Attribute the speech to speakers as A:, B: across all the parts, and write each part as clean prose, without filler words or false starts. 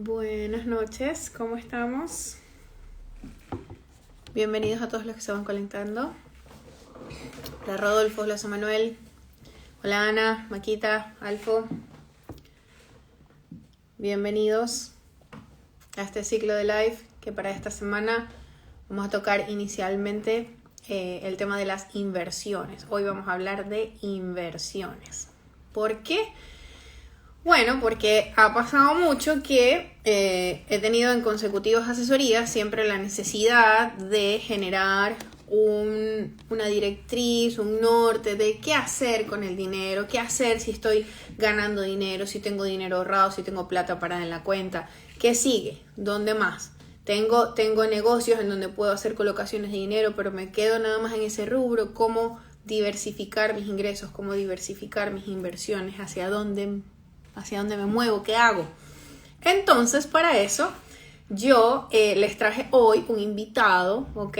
A: Buenas noches, ¿cómo estamos? Bienvenidos a todos los que se van conectando. Hola Rodolfo, hola Manuel, hola Ana, Maquita, Alfo. Bienvenidos a este ciclo de live que para esta semana vamos a tocar inicialmente el tema de las inversiones. Hoy vamos a hablar de inversiones. ¿Por qué? Bueno, porque ha pasado mucho que he tenido en consecutivas asesorías siempre la necesidad de generar una directriz, un norte de qué hacer con el dinero, qué hacer si estoy ganando dinero, si tengo dinero ahorrado, si tengo plata parada en la cuenta, qué sigue, dónde más. Tengo negocios en donde puedo hacer colocaciones de dinero, pero me quedo nada más en ese rubro, cómo diversificar mis ingresos, cómo diversificar mis inversiones, hacia dónde me muevo, qué hago. Entonces, para eso, yo les traje hoy un invitado, ¿ok?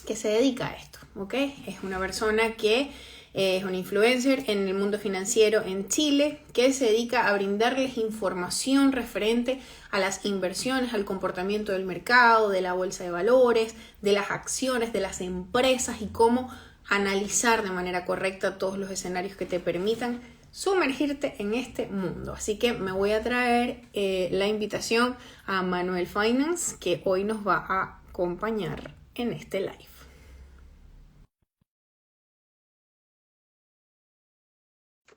A: Que se dedica a esto, ¿ok? Es una persona que es un influencer en el mundo financiero en Chile, que se dedica a brindarles información referente a las inversiones, al comportamiento del mercado, de la bolsa de valores, de las acciones, de las empresas y cómo analizar de manera correcta todos los escenarios que te permitan sumergirte en este mundo. Así que me voy a traer la invitación a Manuel Finance, que hoy nos va a acompañar en este live.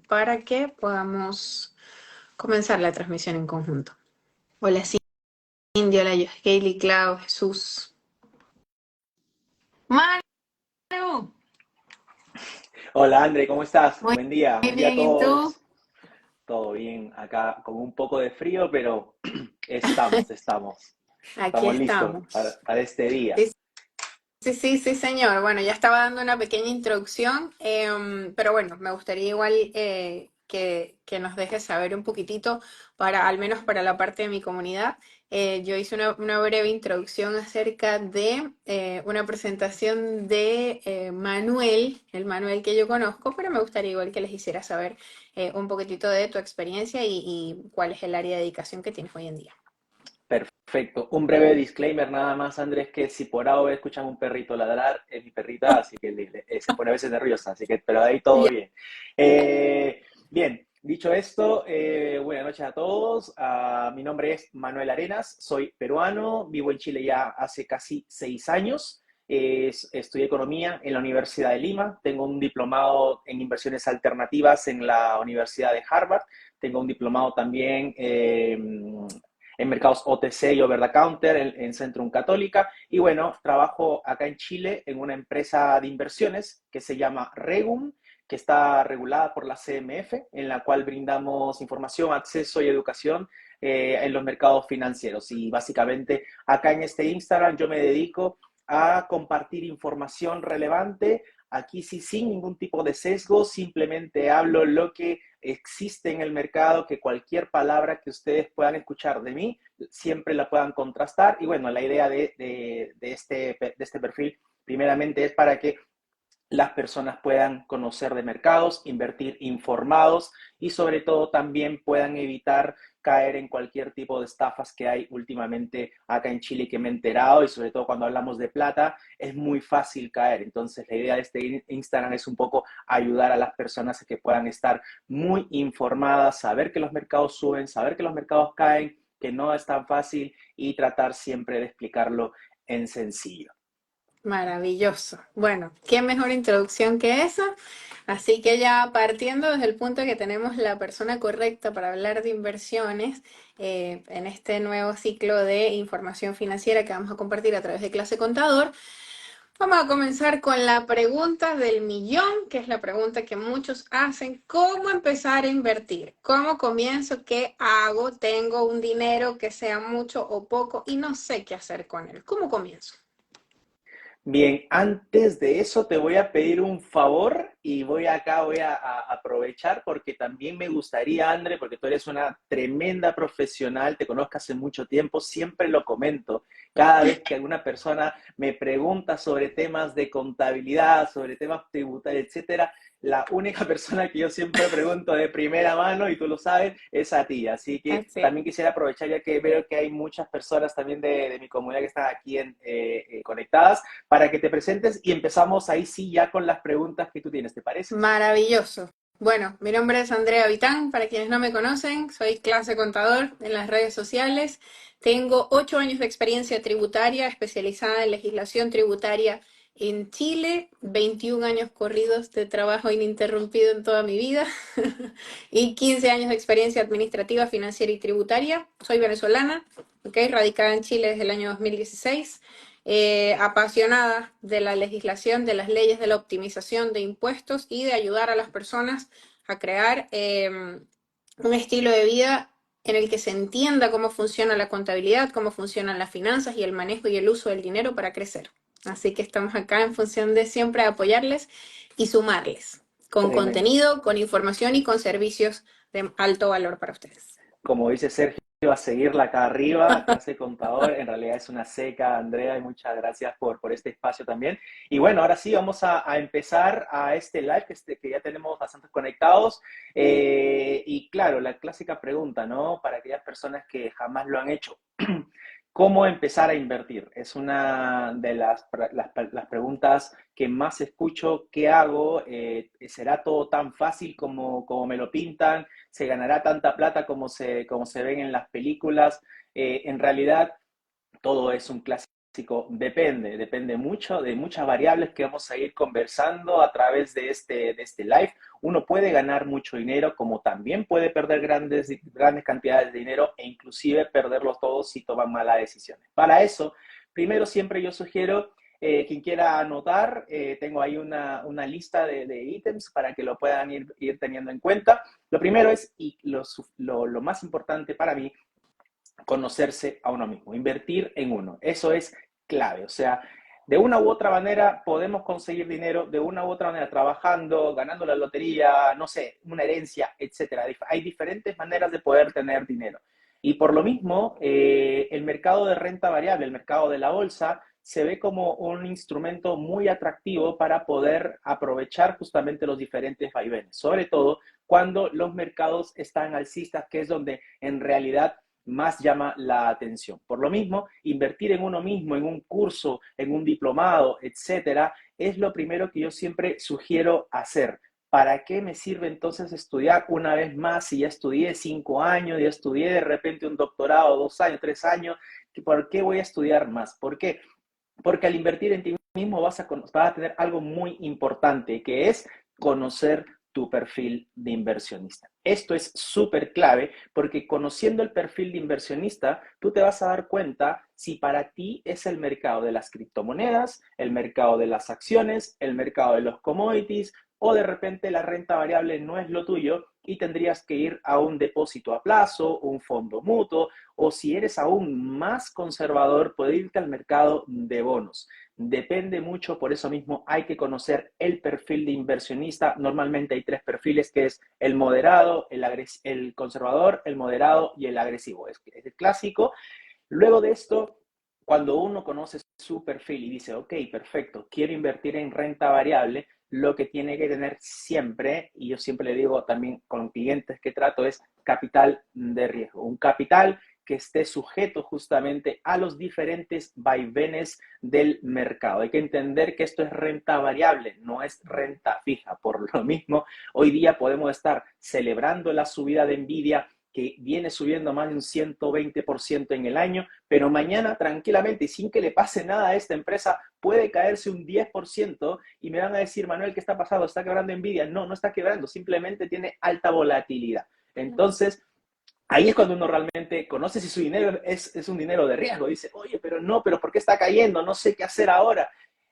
A: Para que podamos comenzar la transmisión en conjunto. Hola Cindy, hola Kaylee, Clau, Jesús. Manu.
B: Hola André, ¿cómo estás?
A: Muy
B: Buen día a
A: bien, ¿y tú?
B: todos. Todo bien, acá con un poco de frío, pero estamos
A: Aquí
B: listos
A: estamos.
B: para este día.
A: Sí, sí, señor. Bueno, ya estaba dando una pequeña introducción, pero bueno, me gustaría igual que nos dejes saber un poquitito, al menos para la parte de mi comunidad. Yo hice una breve introducción acerca de una presentación de Manuel, el Manuel que yo conozco, pero me gustaría igual que les hiciera saber un poquitito de tu experiencia y cuál es el área de dedicación que tienes hoy en día.
B: Perfecto. Un breve disclaimer nada más, Andrés, que si por ahora escuchan un perrito ladrar, es mi perrita, así que se pone a veces nerviosa, así que, pero ahí todo
A: Ya.
B: bien. Bien, dicho esto, buenas noches a todos. Mi nombre es Manuel Arenas, soy peruano, vivo en Chile ya hace casi 6 años. Estudié economía en la Universidad de Lima, tengo un diplomado en inversiones alternativas en la Universidad de Harvard, tengo un diplomado también en mercados OTC y over the counter en Centrum Católica. Y bueno, trabajo acá en Chile en una empresa de inversiones que se llama Regum, que está regulada por la CMF, en la cual brindamos información, acceso y educación en los mercados financieros. Y básicamente acá en este Instagram yo me dedico a compartir información relevante. Aquí sí, sin ningún tipo de sesgo, simplemente hablo lo que existe en el mercado, que cualquier palabra que ustedes puedan escuchar de mí, siempre la puedan contrastar. Y bueno, la idea de este perfil, primeramente, es para que las personas puedan conocer de mercados, invertir informados y sobre todo también puedan evitar caer en cualquier tipo de estafas que hay últimamente acá en Chile que me he enterado y sobre todo cuando hablamos de plata es muy fácil caer. Entonces la idea de este Instagram es un poco ayudar a las personas a que puedan estar muy informadas, saber que los mercados suben, saber que los mercados caen, que no es tan fácil y tratar siempre de explicarlo en sencillo.
A: Maravilloso. Bueno, qué mejor introducción que esa. Así que ya partiendo desde el punto de que tenemos la persona correcta para hablar de inversiones en este nuevo ciclo de información financiera que vamos a compartir a través de Clase Contador, vamos a comenzar con la pregunta del millón, que es la pregunta que muchos hacen. ¿Cómo empezar a invertir? ¿Cómo comienzo? ¿Qué hago? Tengo un dinero que sea mucho o poco y no sé qué hacer con él. ¿Cómo comienzo?
B: Bien, antes de eso te voy a pedir un favor y voy a aprovechar porque también me gustaría, André, porque tú eres una tremenda profesional, te conozco hace mucho tiempo, siempre lo comento, Cada vez que alguna persona me pregunta sobre temas de contabilidad, sobre temas tributarios, etcétera, la única persona que yo siempre pregunto de primera mano, y tú lo sabes, es a ti. Así que
A: Así.
B: también quisiera aprovechar, ya que veo que hay muchas personas también de mi comunidad que están aquí conectadas, para que te presentes y empezamos ahí sí ya con las preguntas que tú tienes, ¿te parece?
A: Maravilloso. Bueno, mi nombre es Andrea Vitán, para quienes no me conocen, soy clase contador en las redes sociales. Tengo 8 años de experiencia tributaria, especializada en legislación tributaria en Chile, 21 años corridos de trabajo ininterrumpido en toda mi vida y 15 años de experiencia administrativa, financiera y tributaria. Soy venezolana, radicada en Chile desde el año 2016. Apasionada de la legislación, de las leyes, de la optimización de impuestos y de ayudar a las personas a crear un estilo de vida en el que se entienda cómo funciona la contabilidad, cómo funcionan las finanzas y el manejo y el uso del dinero para crecer. Así que estamos acá en función de siempre apoyarles y sumarles con
B: Tremendo.
A: contenido, con información y con servicios de alto valor para ustedes.
B: Como dice Sergio, a seguirla acá arriba, clase contador, en realidad es una seca, Andrea, y muchas gracias por este espacio también. Y bueno, ahora sí, vamos a empezar a este live que ya tenemos bastantes conectados. Y claro, la clásica pregunta, ¿no? Para aquellas personas que jamás lo han hecho. ¿Cómo empezar a invertir? Es una de las preguntas que más escucho. ¿Qué hago? ¿Será todo tan fácil como me lo pintan? ¿Se ganará tanta plata como se ven en las películas? En realidad, todo es un clásico. Depende mucho de muchas variables que vamos a ir conversando a través de este live. Uno puede ganar mucho dinero, como también puede perder grandes cantidades de dinero e inclusive perderlos todos si toman malas decisiones. Para eso, primero siempre yo sugiero, quien quiera anotar, tengo ahí una lista de ítems para que lo puedan ir teniendo en cuenta. Lo primero es, y lo más importante para mí, conocerse a uno mismo, invertir en uno. Eso es clave. O sea, de una u otra manera podemos conseguir dinero, de una u otra manera trabajando, ganando la lotería, no sé, una herencia, etcétera. Hay diferentes maneras de poder tener dinero. Y por lo mismo, el mercado de renta variable, el mercado de la bolsa, se ve como un instrumento muy atractivo para poder aprovechar justamente los diferentes vaivenes, sobre todo cuando los mercados están alcistas, que es donde en realidad más llama la atención. Por lo mismo, invertir en uno mismo, en un curso, en un diplomado, etcétera, es lo primero que yo siempre sugiero hacer. ¿Para qué me sirve entonces estudiar una vez más si ya estudié 5 años, ya estudié de repente un doctorado, 2 años, 3 años? ¿Por qué voy a estudiar más? ¿Por qué? Porque al invertir en ti mismo vas a tener algo muy importante, que es conocer tu perfil de inversionista. Esto es súper clave porque conociendo el perfil de inversionista, tú te vas a dar cuenta si para ti es el mercado de las criptomonedas, el mercado de las acciones, el mercado de los commodities, o de repente la renta variable no es lo tuyo y tendrías que ir a un depósito a plazo, un fondo mutuo, o si eres aún más conservador, puedes irte al mercado de bonos. Depende mucho, por eso mismo hay que conocer el perfil de inversionista. Normalmente hay 3 perfiles, que es el moderado, el conservador, el moderado y el agresivo. Es el clásico. Luego de esto, cuando uno conoce su perfil y dice, ok, perfecto, quiero invertir en renta variable, lo que tiene que tener siempre, y yo siempre le digo también con clientes que trato, es capital de riesgo. Un capital que esté sujeto justamente a los diferentes vaivenes del mercado. Hay que entender que esto es renta variable, no es renta fija. Por lo mismo, hoy día podemos estar celebrando la subida de Nvidia, que viene subiendo más de un 120% en el año, pero mañana tranquilamente y sin que le pase nada a esta empresa puede caerse un 10% y me van a decir, Manuel, ¿qué está pasando? ¿Está quebrando Nvidia? No, no está quebrando, simplemente tiene alta volatilidad. Entonces, ahí es cuando uno realmente conoce si su dinero es un dinero de riesgo. Dice, oye, pero no, pero ¿por qué está cayendo? No sé qué hacer ahora.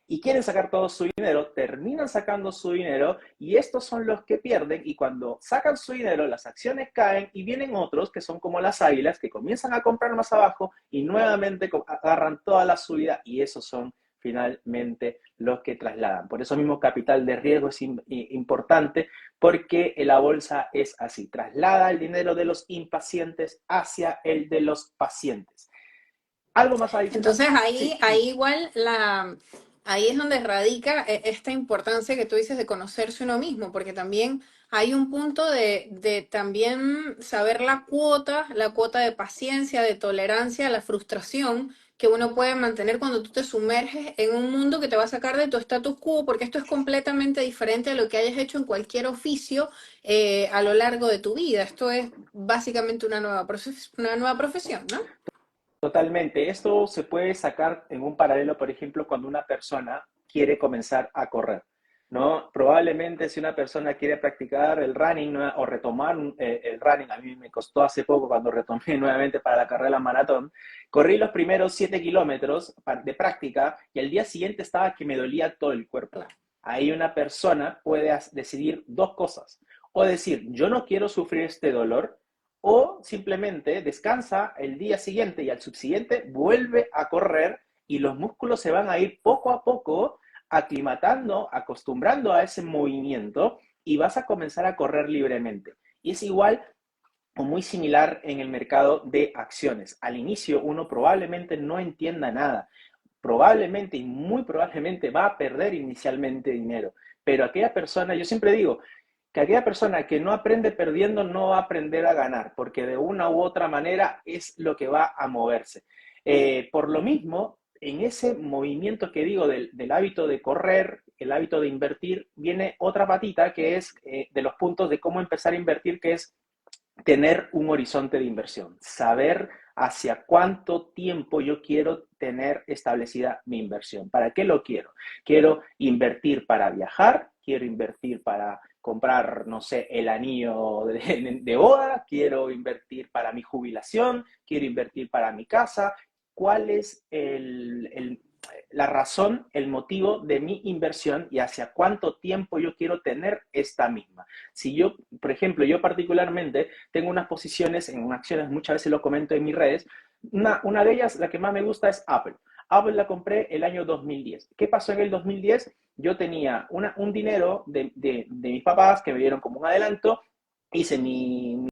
B: Y quieren sacar todo su dinero, terminan sacando su dinero y estos son los que pierden. Y cuando sacan su dinero, las acciones caen y vienen otros que son como las águilas que comienzan a comprar más abajo y nuevamente agarran toda la subida y esos son finalmente los que trasladan. Por eso mismo capital de riesgo es importante, porque la bolsa es así, traslada el dinero de los impacientes hacia el de los pacientes. Algo más adicional.
A: Entonces ahí,
B: Sí,
A: ahí igual ahí es donde radica esta importancia que tú dices de conocerse uno mismo, porque también hay un punto de también saber la cuota de paciencia, de tolerancia a la frustración que uno puede mantener cuando tú te sumerges en un mundo que te va a sacar de tu status quo, porque esto es completamente diferente a lo que hayas hecho en cualquier oficio a lo largo de tu vida. Esto es básicamente una nueva profesión, ¿no?
B: totalmente. Esto se puede sacar en un paralelo, por ejemplo, cuando una persona quiere comenzar a correr, ¿no? Probablemente si una persona quiere practicar el running, ¿no? O retomar el running, a mí me costó hace poco cuando retomé nuevamente para la carrera maratón, corrí los primeros 7 kilómetros de práctica y el día siguiente estaba que me dolía todo el cuerpo. Ahí una persona puede decidir dos cosas, o decir, yo no quiero sufrir este dolor, o simplemente descansa el día siguiente y al subsiguiente vuelve a correr y los músculos se van a ir poco a poco aclimatando, acostumbrando a ese movimiento y vas a comenzar a correr libremente. Y es igual o muy similar en el mercado de acciones. Al inicio uno probablemente no entienda nada, probablemente y muy probablemente va a perder inicialmente dinero, pero aquella persona, yo siempre digo, que aquella persona que no aprende perdiendo no va a aprender a ganar, porque de una u otra manera es lo que va a moverse. Por lo mismo, en ese movimiento que digo del hábito de correr, el hábito de invertir, viene otra patita que es de los puntos de cómo empezar a invertir, que es tener un horizonte de inversión, saber hacia cuánto tiempo yo quiero tener establecida mi inversión. ¿Para qué lo quiero? Quiero invertir para viajar, quiero invertir para comprar, no sé, el anillo de boda, quiero invertir para mi jubilación, quiero invertir para mi casa. ¿Cuál es la razón, el motivo de mi inversión y hacia cuánto tiempo yo quiero tener esta misma? Si yo, por ejemplo, yo particularmente tengo unas posiciones en acciones, muchas veces lo comento en mis redes, una de ellas, la que más me gusta es Apple. Apple la compré el año 2010. ¿Qué pasó en el 2010? Yo tenía un dinero de mis papás que me dieron como un adelanto, hice mi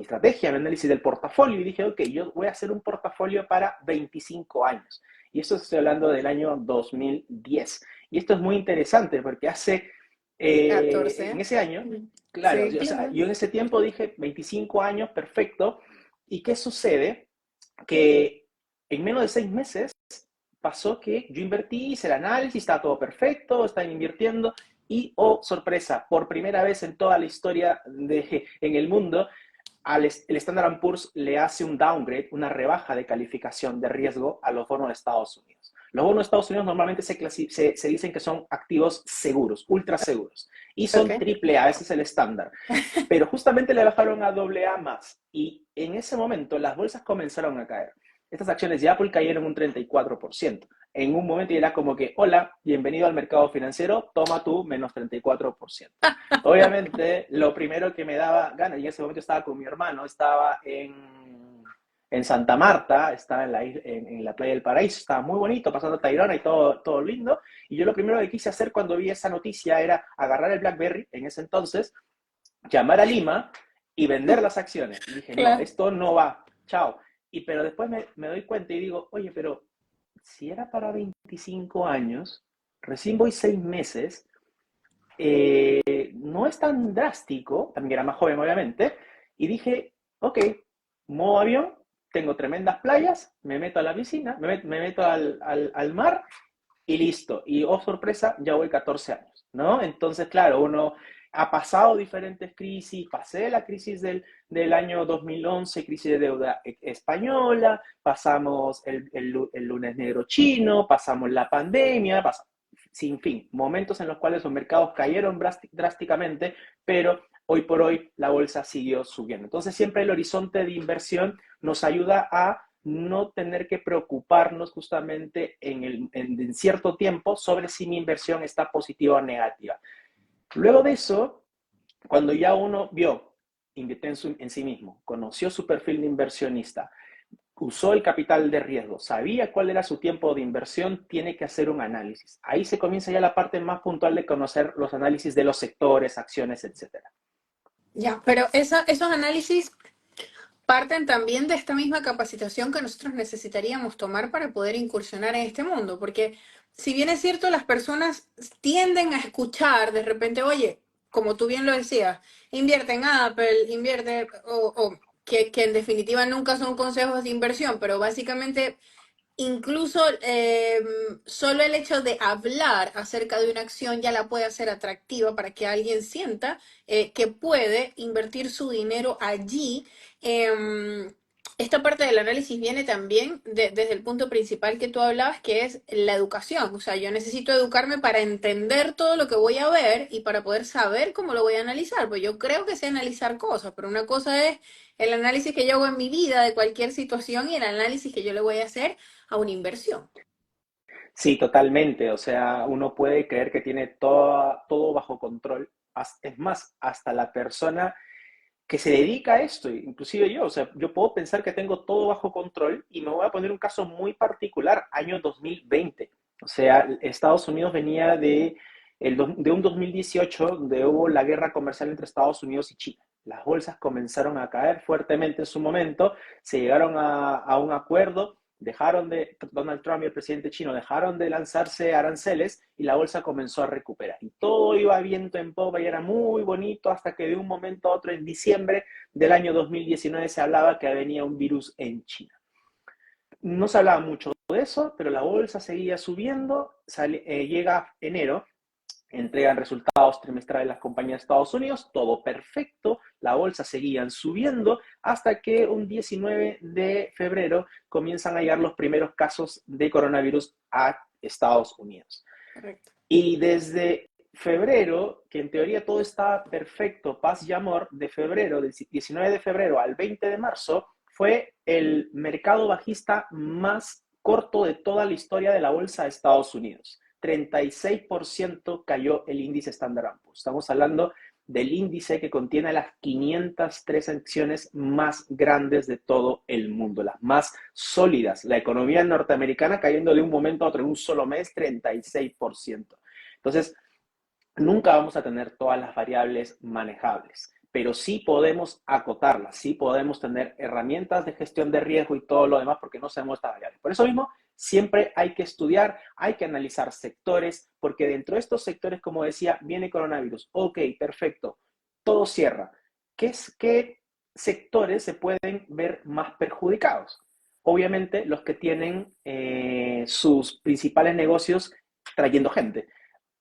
B: estrategia, mi análisis del portafolio y dije, ok, yo voy a hacer un portafolio para 25 años. Y esto estoy hablando del año 2010. Y esto es muy interesante porque hace,
A: 14.
B: en ese año, claro,
A: Sí,
B: yo, o sea,
A: claro.
B: yo en ese tiempo dije 25 años, perfecto. ¿Y qué sucede? Que en menos de 6 meses pasó que yo invertí, hice el análisis, está todo perfecto, están invirtiendo y, oh, sorpresa, por primera vez en toda la historia en el mundo, el Standard Poor's le hace un downgrade, una rebaja de calificación de riesgo a los bonos de Estados Unidos. Los bonos de Estados Unidos normalmente se dicen que son activos seguros, ultra seguros, y son
A: Ok.
B: triple A, ese es el estándar. Pero justamente le bajaron a doble A más, y en ese momento las bolsas comenzaron a caer. Estas acciones de Apple cayeron un 34%. En un momento era como que, hola, bienvenido al mercado financiero, toma tú menos 34%. Obviamente, lo primero que me daba ganas, y en ese momento estaba con mi hermano, estaba en Santa Marta, estaba en la playa del Paraíso, estaba muy bonito, pasando Tayrona y todo lindo. Y yo lo primero que quise hacer cuando vi esa noticia era agarrar el BlackBerry en ese entonces, llamar a Lima y vender las acciones. Y dije, no,
A: Claro.
B: esto no va, chao. Pero después me doy cuenta y digo, oye, pero si era para 25 años, recién voy 6 meses, no es tan drástico, también era más joven obviamente, y dije, ok, modo avión, tengo tremendas playas, me meto a la piscina, me meto al mar y listo. Y oh sorpresa, ya voy 14 años, ¿no? Entonces, claro, uno ha pasado diferentes crisis, pasé la crisis del año 2011, crisis de deuda española, pasamos el lunes negro chino, pasamos la pandemia, pasamos, sin fin, momentos en los cuales los mercados cayeron drásticamente, pero hoy por hoy la bolsa siguió subiendo. Entonces siempre el horizonte de inversión nos ayuda a no tener que preocuparnos justamente en cierto tiempo sobre si mi inversión está positiva o negativa. Luego de eso, cuando ya uno vio, invirtió en sí mismo, conoció su perfil de inversionista, usó el capital de riesgo, sabía cuál era su tiempo de inversión, tiene que hacer un análisis. Ahí se comienza ya la parte más puntual de conocer los análisis de los sectores, acciones, etcétera.
A: Ya, pero esos análisis, parten también de esta misma capacitación que nosotros necesitaríamos tomar para poder incursionar en este mundo, porque si bien es cierto, las personas tienden a escuchar de repente, oye, como tú bien lo decías, invierte en Apple, invierte, o que en definitiva nunca son consejos de inversión, pero básicamente incluso solo el hecho de hablar acerca de una acción ya la puede hacer atractiva para que alguien sienta que puede invertir su dinero allí. Em, Esta parte del análisis viene también desde el punto principal que tú hablabas, que es la educación. O sea, yo necesito educarme para entender todo lo que voy a ver y para poder saber cómo lo voy a analizar. Pues yo creo que sé analizar cosas, pero una cosa es el análisis que yo hago en mi vida de cualquier situación y el análisis que yo le voy a hacer a una inversión.
B: Sí, totalmente. O sea, uno puede creer que tiene todo bajo control. Es más, hasta la persona que se dedica a esto, inclusive yo, o sea, yo puedo pensar que tengo todo bajo control y me voy a poner un caso muy particular, año 2020. O sea, Estados Unidos venía de un 2018 donde hubo la guerra comercial entre Estados Unidos y China. Las bolsas comenzaron a caer fuertemente en su momento, se llegaron a un acuerdo, Donald Trump y el presidente chino dejaron de lanzarse aranceles y la bolsa comenzó a recuperar. Y todo iba viento en popa y era muy bonito hasta que de un momento a otro, en diciembre del año 2019, se hablaba que venía un virus en China. No se hablaba mucho de eso, pero la bolsa seguía subiendo, llega enero, entregan resultados trimestrales las compañías de Estados Unidos, todo perfecto, la bolsa seguían subiendo hasta que un 19 de febrero comienzan a llegar los primeros casos de coronavirus a Estados Unidos.
A: Correcto.
B: Y desde febrero, que en teoría todo estaba perfecto, paz y amor, de febrero, del 19 de febrero al 20 de marzo, fue el mercado bajista más corto de toda la historia de la bolsa de Estados Unidos. 36% cayó el índice Standard & Poor's. Estamos hablando del índice que contiene las 503 acciones más grandes de todo el mundo, las más sólidas. La economía norteamericana cayendo de un momento a otro en un solo mes, 36%. Entonces, nunca vamos a tener todas las variables manejables, pero sí podemos acotarlas, sí podemos tener herramientas de gestión de riesgo y todo lo demás porque no sabemos estas variables. Por eso mismo, siempre hay que estudiar, hay que analizar sectores, porque dentro de estos sectores, como decía, viene coronavirus. Ok, perfecto, todo cierra. ¿Qué sectores se pueden ver más perjudicados? Obviamente, los que tienen sus principales negocios trayendo gente,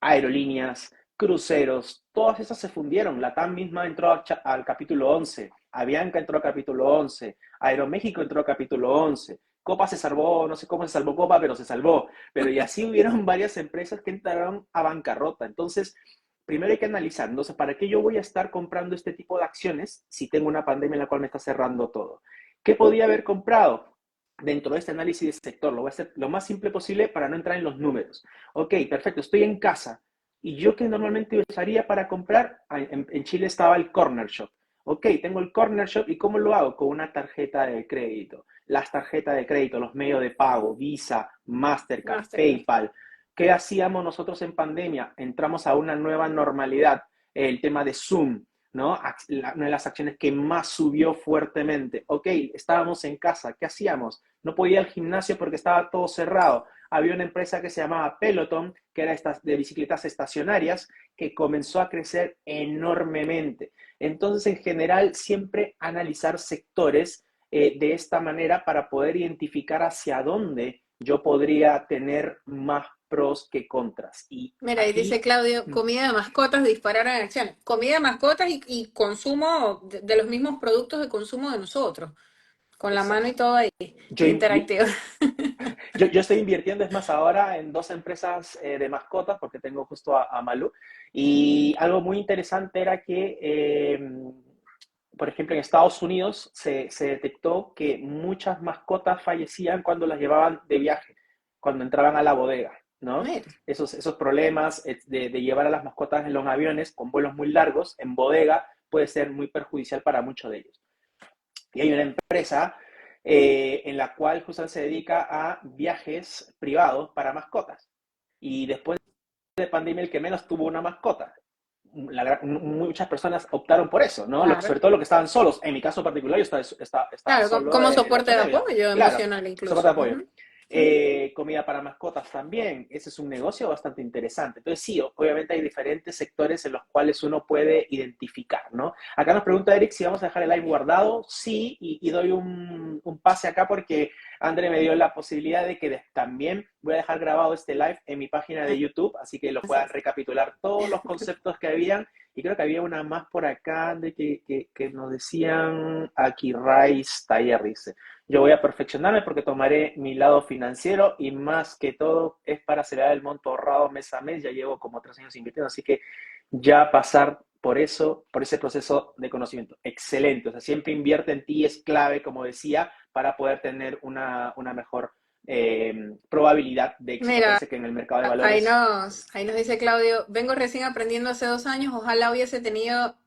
B: aerolíneas, cruceros, todas esas se fundieron. LATAM misma entró al capítulo 11, Avianca entró al capítulo 11, Aeroméxico entró al capítulo 11, Copa se salvó, no sé cómo se salvó Copa, pero se salvó. Pero y así hubieron varias empresas que entraron a bancarrota. Entonces, primero hay que analizar, entonces, ¿para qué yo voy a estar comprando este tipo de acciones si tengo una pandemia en la cual me está cerrando todo? ¿Qué podía haber comprado? Dentro de este análisis de sector, lo voy a hacer lo más simple posible para no entrar en los números. Ok, perfecto, estoy en casa. ¿Y yo que normalmente usaría para comprar? En Chile estaba el Corner Shop. Ok, tengo el Corner Shop y ¿cómo lo hago? Con una tarjeta de crédito. Las tarjetas de crédito, los medios de pago, Visa, Mastercard,
A: Mastercard.
B: PayPal. ¿Qué hacíamos nosotros en pandemia? Entramos a una nueva normalidad. El tema de Zoom, ¿no? Una de las acciones que más subió fuertemente. Ok, estábamos en casa, ¿qué hacíamos? No podía ir al gimnasio porque estaba todo cerrado. Había una empresa que se llamaba Peloton, que era de bicicletas estacionarias, que comenzó a crecer enormemente. Entonces, en general, siempre analizar sectores de esta manera para poder identificar hacia dónde yo podría tener más pros que contras. Y
A: Mira, y dice
B: aquí
A: Claudio, comida de mascotas dispararon en acciones. Comida de mascotas y consumo de los mismos productos de consumo de nosotros, con la mano y
B: exacto.
A: todo ahí,
B: Yo, yo,
A: interactivo.
B: yo estoy invirtiendo, es más, ahora en dos empresas de mascotas, porque tengo justo a Malú, y algo muy interesante era que, por ejemplo, en Estados Unidos se detectó que muchas mascotas fallecían cuando las llevaban de viaje, cuando entraban a la bodega, ¿no?
A: Mira,
B: Esos problemas de llevar a las mascotas en los aviones con vuelos muy largos, en bodega, puede ser muy perjudicial para muchos de ellos. Y hay una empresa en la cual justamente se dedica a viajes privados para mascotas. Y después de pandemia, el que menos tuvo una mascota. muchas personas optaron por eso, ¿no?
A: Claro.
B: sobre todo los que estaban solos. En mi caso particular, yo estaba
A: Claro,
B: solo
A: como
B: en la
A: soporte de
B: pandemia.
A: apoyo
B: Claro,
A: emocional
B: soporte de
A: incluso.
B: apoyo.
A: Ujú. Sí.
B: Comida para mascotas también, ese es un negocio bastante interesante. Entonces sí, obviamente hay diferentes sectores en los cuales uno puede identificar, ¿no? Acá nos pregunta Eric si vamos a dejar el live guardado. Sí, y doy un pase acá porque André me dio la posibilidad de que también voy a dejar grabado este live en mi página de YouTube, así que lo
A: Así
B: puedan
A: es.
B: recapitular todos los conceptos que habían. Y creo que había una más por acá, André, que nos decían aquí, Rice Taller, dice. Yo voy a perfeccionarme porque tomaré mi lado financiero y más que todo es para acelerar el monto ahorrado mes a mes. Ya llevo como 3 años invirtiendo, así que ya pasar por eso, por ese proceso de conocimiento. Excelente. O sea, siempre invierte en ti es clave, como decía, para poder tener una mejor probabilidad de éxito.
A: Mira,
B: Parece que en el mercado de
A: ahí
B: valores.
A: nos dice Claudio, vengo recién aprendiendo hace 2 años, ojalá hubiese tenido,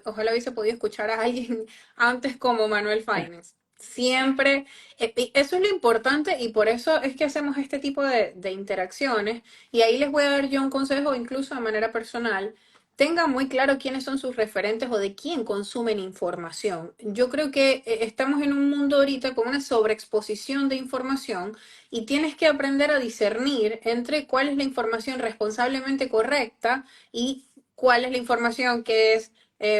A: ojalá hubiese podido escuchar a alguien antes como Manuel Finance. Siempre, y eso es lo importante y por eso es que hacemos este tipo de interacciones. Y ahí les voy a dar yo un consejo, incluso de manera personal. Tengan muy claro quiénes son sus referentes o de quién consumen información. Yo creo que estamos en un mundo ahorita con una sobreexposición de información y tienes que aprender a discernir entre cuál es la información responsablemente correcta y cuál es la información que es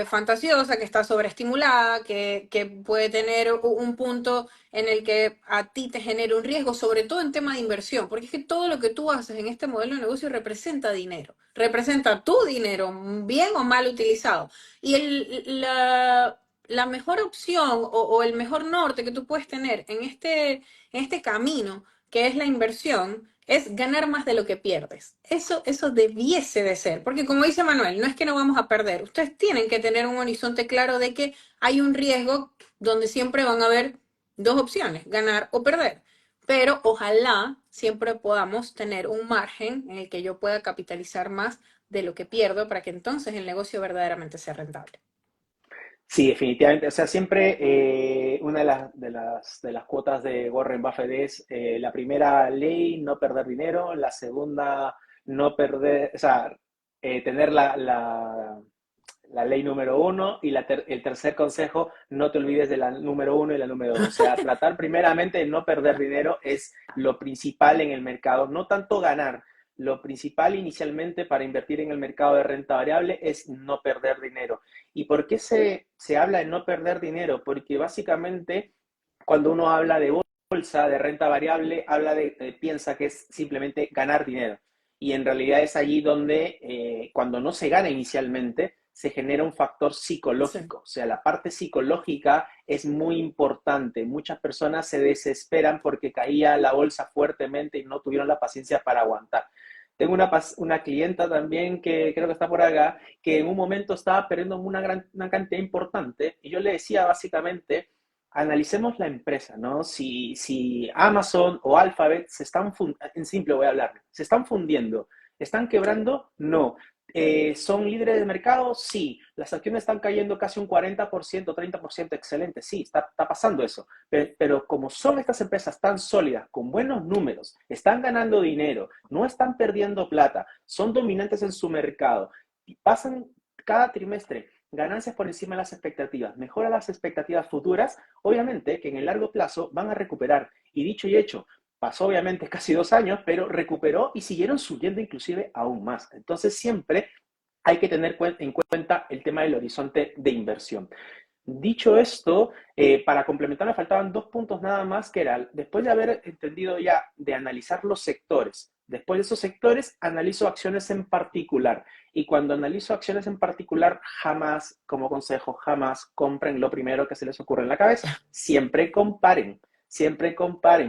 A: fantasiosa, que está sobreestimulada, que puede tener un punto en el que a ti te genere un riesgo, sobre todo en tema de inversión, porque es que todo lo que tú haces en este modelo de negocio representa dinero, representa tu dinero, bien o mal utilizado. Y la mejor opción o el mejor norte que tú puedes tener en este camino que es la inversión, es ganar más de lo que pierdes. Eso debiese de ser, porque como dice Manuel, no es que no vamos a perder, ustedes tienen que tener un horizonte claro de que hay un riesgo donde siempre van a haber dos opciones, ganar o perder. Pero ojalá siempre podamos tener un margen en el que yo pueda capitalizar más de lo que pierdo para que entonces el negocio verdaderamente sea rentable.
B: Sí, definitivamente. O sea, siempre una de las cuotas de Warren Buffett es la primera ley, no perder dinero, la segunda, no perder, o sea, tener la ley número uno y el tercer consejo, no te olvides de la número uno y la número dos. O sea, tratar primeramente de no perder dinero es lo principal en el mercado, no tanto ganar. Lo principal inicialmente para invertir en el mercado de renta variable es no perder dinero. ¿Y por qué se habla de no perder dinero? Porque básicamente cuando uno habla de bolsa, de renta variable, piensa que es simplemente ganar dinero. Y en realidad es allí donde cuando no se gana inicialmente, se genera un factor
A: Sí.
B: psicológico. O sea, la parte psicológica es muy importante. Muchas personas se desesperan porque caía la bolsa fuertemente y no tuvieron la paciencia para aguantar. Tengo una clienta también que creo que está por acá, que en un momento estaba perdiendo una cantidad importante y yo le decía básicamente, analicemos la empresa, ¿no? Si Amazon o Alphabet en simple voy a hablar, se están fundiendo, ¿están quebrando? No. ¿Son líderes de mercado? Sí. ¿Las acciones están cayendo casi un 40%, 30%? Excelente, sí, está pasando eso. Pero como son estas empresas tan sólidas, con buenos números, están ganando dinero, no están perdiendo plata, son dominantes en su mercado, y pasan cada trimestre ganancias por encima de las expectativas, mejora las expectativas futuras, obviamente que en el largo plazo van a recuperar. Y dicho y hecho, pasó obviamente casi 2 años, pero recuperó y siguieron subiendo inclusive aún más. Entonces siempre hay que tener en cuenta el tema del horizonte de inversión. Dicho esto, para complementar me faltaban 2 puntos nada más, que era, después de haber entendido ya de analizar los sectores, después de esos sectores analizo acciones en particular. Y cuando analizo acciones en particular, jamás, como consejo, jamás compren lo primero que se les ocurre en la cabeza. Siempre comparen,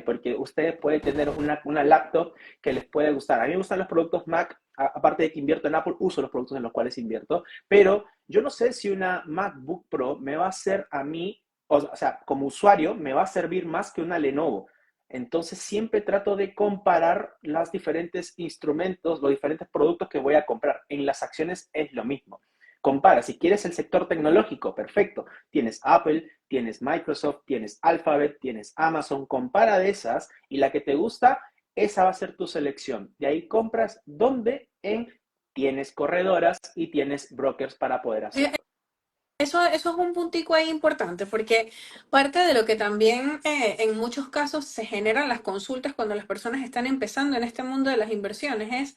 B: porque ustedes pueden tener una laptop que les puede gustar. A mí me gustan los productos Mac, aparte de que invierto en Apple, uso los productos en los cuales invierto, pero yo no sé si una MacBook Pro me va a hacer a mí, o sea, como usuario, me va a servir más que una Lenovo. Entonces siempre trato de comparar los diferentes instrumentos, los diferentes productos que voy a comprar. En las acciones es lo mismo. Compara, si quieres el sector tecnológico, perfecto. Tienes Apple, tienes Microsoft, tienes Alphabet, tienes Amazon. Compara de esas y la que te gusta, esa va a ser tu selección. De ahí compras, ¿dónde? En tienes corredoras y tienes brokers para poder
A: Eh,
B: hacerlo.
A: eso es un puntico ahí importante, porque parte de lo que también en muchos casos se generan las consultas cuando las personas están empezando en este mundo de las inversiones es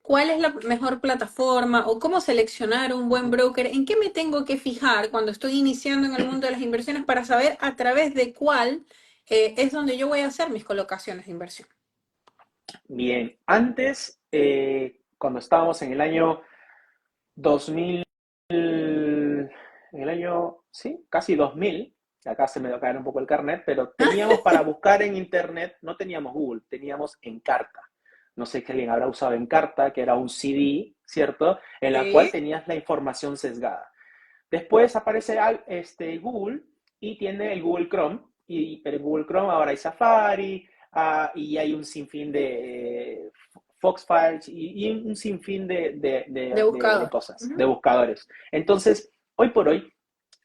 A: cuál es la mejor plataforma o cómo seleccionar un buen broker, en qué me tengo que fijar cuando estoy iniciando en el mundo de las inversiones para saber a través de cuál es donde yo voy a hacer mis colocaciones de inversión.
B: Bien, antes, cuando estábamos en el año 2000, en el año, sí, casi 2000, acá se me va a caer un poco el carnet, pero teníamos para buscar en internet, no teníamos Google, teníamos Encarta. No sé si alguien habrá usado Encarta, que era un CD, ¿cierto? En la cual
A: Sí.
B: tenías la información sesgada. Después aparece Google y tiene el Google Chrome, pero en Google Chrome ahora hay Safari, y hay un sinfín de Foxfiles y un sinfín
A: De
B: de
A: buscador.
B: cosas, de
A: Ujú.
B: buscadores. Entonces, hoy por hoy,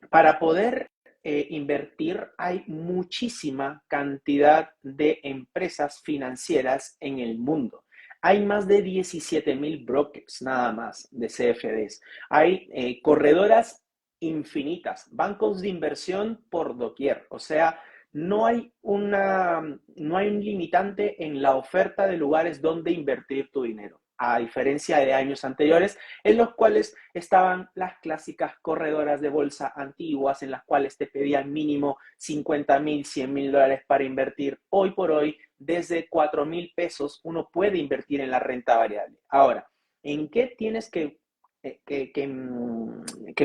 B: para poder invertir hay muchísima cantidad de empresas financieras en el mundo. Hay más de 17,000 brokers nada más de CFDs. Hay corredoras infinitas, bancos de inversión por doquier. O sea, no hay un limitante en la oferta de lugares donde invertir tu dinero, a diferencia de años anteriores en los cuales estaban las clásicas corredoras de bolsa antiguas en las cuales te pedían mínimo 50,000, 100,000 dólares para invertir. Hoy por hoy, desde 4,000 pesos, uno puede invertir en la renta variable. Ahora, ¿en qué tienes que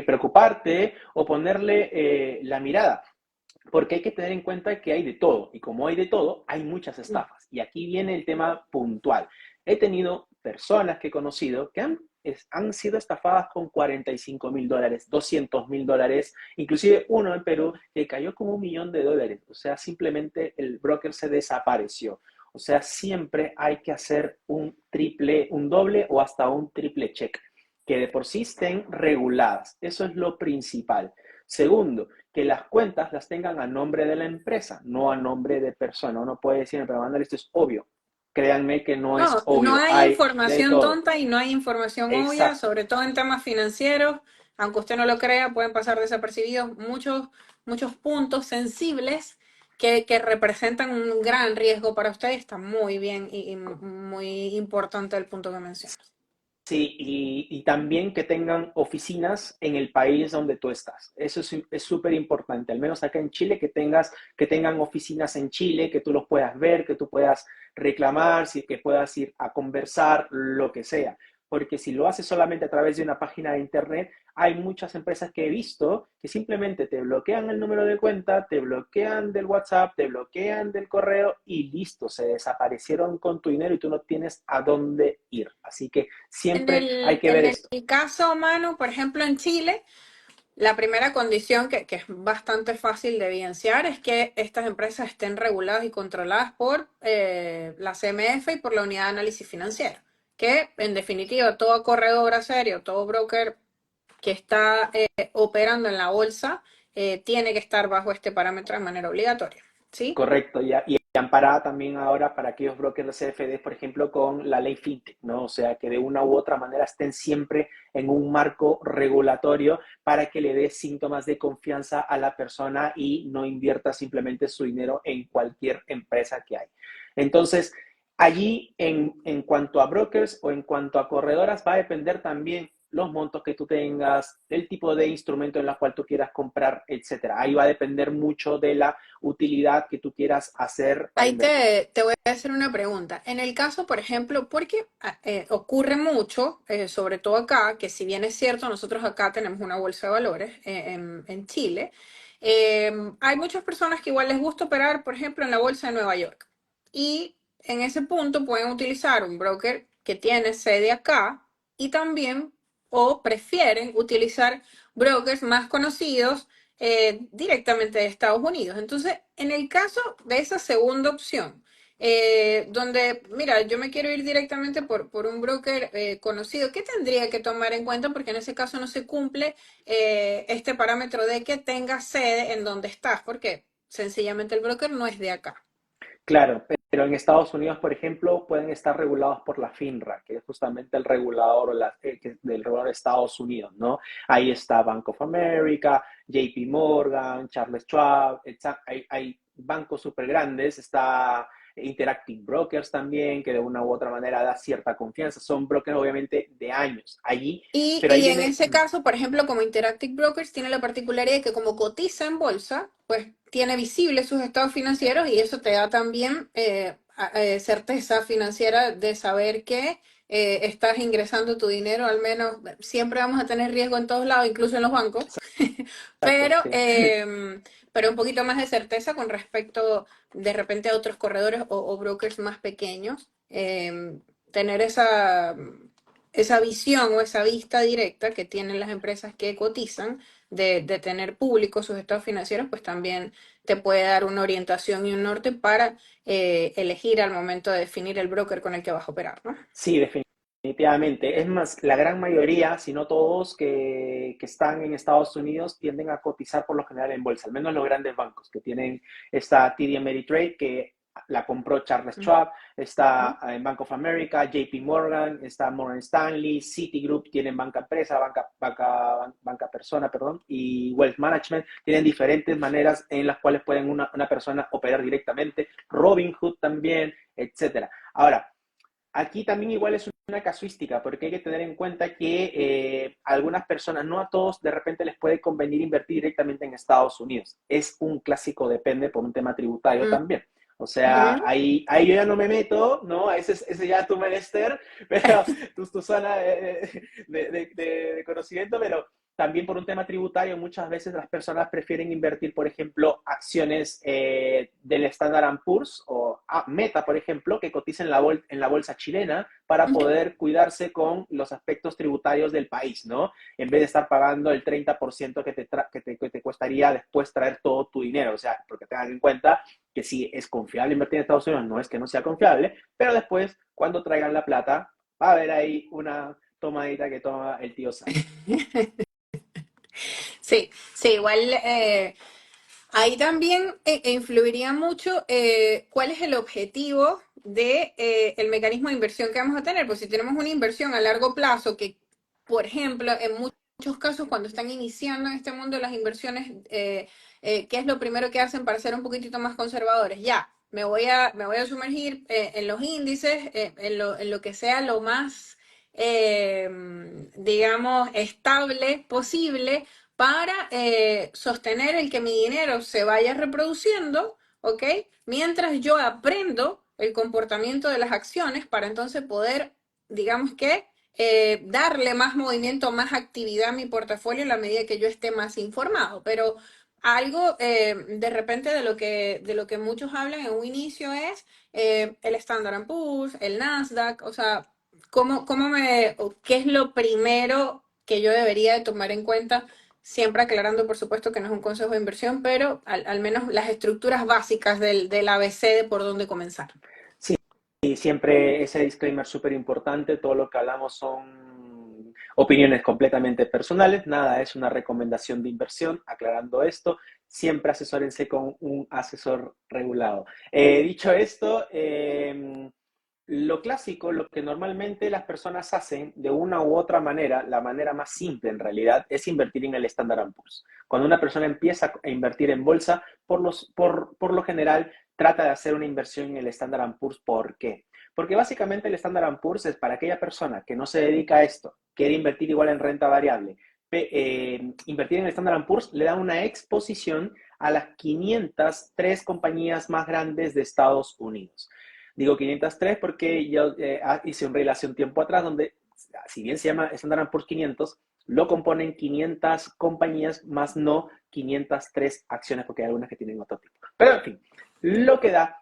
B: preocuparte o ponerle la mirada? Porque hay que tener en cuenta que hay de todo, y como hay de todo, hay muchas estafas. Y aquí viene el tema puntual. He tenido personas que he conocido que han sido estafadas con 45,000 dólares, 200,000 dólares, inclusive uno en Perú que cayó con 1 millón de dólares. O sea, simplemente el broker se desapareció. O sea, siempre hay que hacer un triple, un doble o hasta un triple check, que de por sí estén reguladas. Eso es lo principal. Segundo, que las cuentas las tengan a nombre de la empresa, no a nombre de persona. Uno puede decir, pero Manuel, esto es obvio. Créanme que no es
A: No, no
B: obvio,
A: hay
B: hay de
A: información
B: todo.
A: tonta y no hay información obvia,
B: Exacto.
A: sobre todo en temas financieros. Aunque usted no lo crea, pueden pasar desapercibidos muchos puntos sensibles que representan un gran riesgo para usted. Está muy bien y muy importante el punto que menciona.
B: Sí, y también que tengan oficinas en el país donde tú estás. Eso es súper importante, al menos acá en Chile, que tengan oficinas en Chile, que tú los puedas ver, que tú puedas reclamar, que puedas ir a conversar, lo que sea. Porque si lo haces solamente a través de una página de internet, hay muchas empresas que he visto que simplemente te bloquean el número de cuenta, te bloquean del WhatsApp, te bloquean del correo y listo, se desaparecieron con tu dinero y tú no tienes a dónde ir. Así que siempre hay que ver
A: En
B: esto.
A: el caso, Manu, por ejemplo, en Chile, la primera condición que es bastante fácil de evidenciar es que estas empresas estén reguladas y controladas por la CMF y por la Unidad de Análisis Financiero, que en definitiva todo corredor serio, todo broker que está operando en la bolsa tiene que estar bajo este parámetro de manera obligatoria, ¿sí?
B: Correcto, y amparada también ahora para aquellos brokers de CFDs, por ejemplo, con la ley FinTech, ¿no? O sea, que de una u otra manera estén siempre en un marco regulatorio para que le dé síntomas de confianza a la persona y no invierta simplemente su dinero en cualquier empresa que hay. Entonces, allí en cuanto a brokers o en cuanto a corredoras va a depender también los montos que tú tengas, el tipo de instrumento en el cual tú quieras comprar, etcétera. Ahí va a depender mucho de la utilidad que tú quieras hacer para
A: Ahí
B: invertir.
A: te voy a hacer una pregunta. En el caso, por ejemplo, porque ocurre mucho, sobre todo acá, que si bien es cierto, nosotros acá tenemos una bolsa de valores en Chile, hay muchas personas que igual les gusta operar, por ejemplo, en la bolsa de Nueva York. Y en ese punto pueden utilizar un broker que tiene sede acá y también, o prefieren utilizar brokers más conocidos directamente de Estados Unidos. Entonces, en el caso de esa segunda opción, donde, mira, yo me quiero ir directamente por un broker conocido, ¿qué tendría que tomar en cuenta? Porque en ese caso no se cumple este parámetro de que tenga sede en donde estás, porque sencillamente el broker no es de acá.
B: Claro, pero en Estados Unidos, por ejemplo, pueden estar regulados por la FINRA, que es justamente el regulador del regulador de Estados Unidos, ¿no? Ahí está Bank of America, JP Morgan, Charles Schwab, hay bancos súper grandes, está Interactive Brokers también, que de una u otra manera da cierta confianza. Son brokers obviamente de años allí, pero ahí
A: Y en
B: viene,
A: ese caso, por ejemplo, como Interactive Brokers tiene la particularidad de que como cotiza en bolsa, pues tiene visibles sus estados financieros y eso te da también certeza financiera de saber que estás ingresando tu dinero, al menos siempre vamos a tener riesgo en todos lados, incluso en los bancos,
B: exacto,
A: pero,
B: sí.
A: pero un poquito más de certeza con respecto de repente a otros corredores o brokers más pequeños. Tener esa visión o esa vista directa que tienen las empresas que cotizan de tener públicos sus estados financieros, pues también te puede dar una orientación y un norte para elegir al momento de definir el broker con el que vas a operar, ¿no?
B: Sí, definitivamente. Es más, la gran mayoría, si no todos, que están en Estados Unidos tienden a cotizar por lo general en bolsa, al menos los grandes bancos que tienen esta TD Ameritrade que la compró Charles Schwab, está en Bank of America, JP Morgan, está Morgan Stanley, Citigroup, tienen banca empresa, banca persona, perdón, y Wealth Management, tienen diferentes maneras en las cuales pueden una persona operar directamente, Robinhood también, etcétera. Ahora, aquí también igual es una casuística, porque hay que tener en cuenta que a algunas personas, no a todos, de repente les puede convenir invertir directamente en Estados Unidos. Es un clásico, depende por un tema tributario
A: Mm,
B: también. O sea,
A: ujú.
B: ahí yo ya no me meto, ¿no? Ese ya es tu menester, pero tu zona de conocimiento, pero también por un tema tributario, muchas veces las personas prefieren invertir, por ejemplo, acciones del Standard Poor's o Meta, por ejemplo, que cotizan en la bolsa chilena para
A: Ok.
B: poder cuidarse con los aspectos tributarios del país, ¿no? En vez de estar pagando el 30% que te costaría después traer todo tu dinero. O sea, porque tengan en cuenta que si es confiable invertir en Estados Unidos, no es que no sea confiable, pero después, cuando traigan la plata, va a haber ahí una tomadita que toma el tío Sam.
A: Sí, sí, igual ahí también influiría mucho cuál es el objetivo de el mecanismo de inversión que vamos a tener. Pues si tenemos una inversión a largo plazo, que por ejemplo, en muchos casos cuando están iniciando en este mundo de las inversiones, ¿qué es lo primero que hacen para ser un poquitito más conservadores? Ya, me voy a sumergir en los índices, en lo que sea lo más, digamos, estable posible para sostener el que mi dinero se vaya reproduciendo, ¿ok? Mientras yo aprendo el comportamiento de las acciones para entonces poder, digamos que, darle más movimiento, más actividad a mi portafolio en la medida que yo esté más informado. Pero algo de repente de lo que muchos hablan en un inicio es el Standard Poor's, el Nasdaq, o sea, ¿qué es lo primero que yo debería de tomar en cuenta? Siempre aclarando, por supuesto, que no es un consejo de inversión, pero al menos las estructuras básicas del ABC de por dónde comenzar.
B: Sí, y siempre ese disclaimer súper importante, todo lo que hablamos son opiniones completamente personales, nada es una recomendación de inversión, aclarando esto, siempre asesórense con un asesor regulado. Dicho esto, lo clásico, lo que normalmente las personas hacen de una u otra manera, la manera más simple en realidad, es invertir en el Standard Poor's. Cuando una persona empieza a invertir en bolsa, por lo general trata de hacer una inversión en el Standard Poor's. ¿Por qué? Porque básicamente el Standard Poor's es para aquella persona que no se dedica a esto, quiere invertir igual en renta variable. Invertir en el Standard Poor's le da una exposición a las 503 compañías más grandes de Estados Unidos. Digo 503 porque yo hice un reel hace un tiempo atrás donde, si bien se llama Standard Poor's 500, lo componen 500 compañías más no 503 acciones porque hay algunas que tienen otro tipo. Pero en fin, lo que da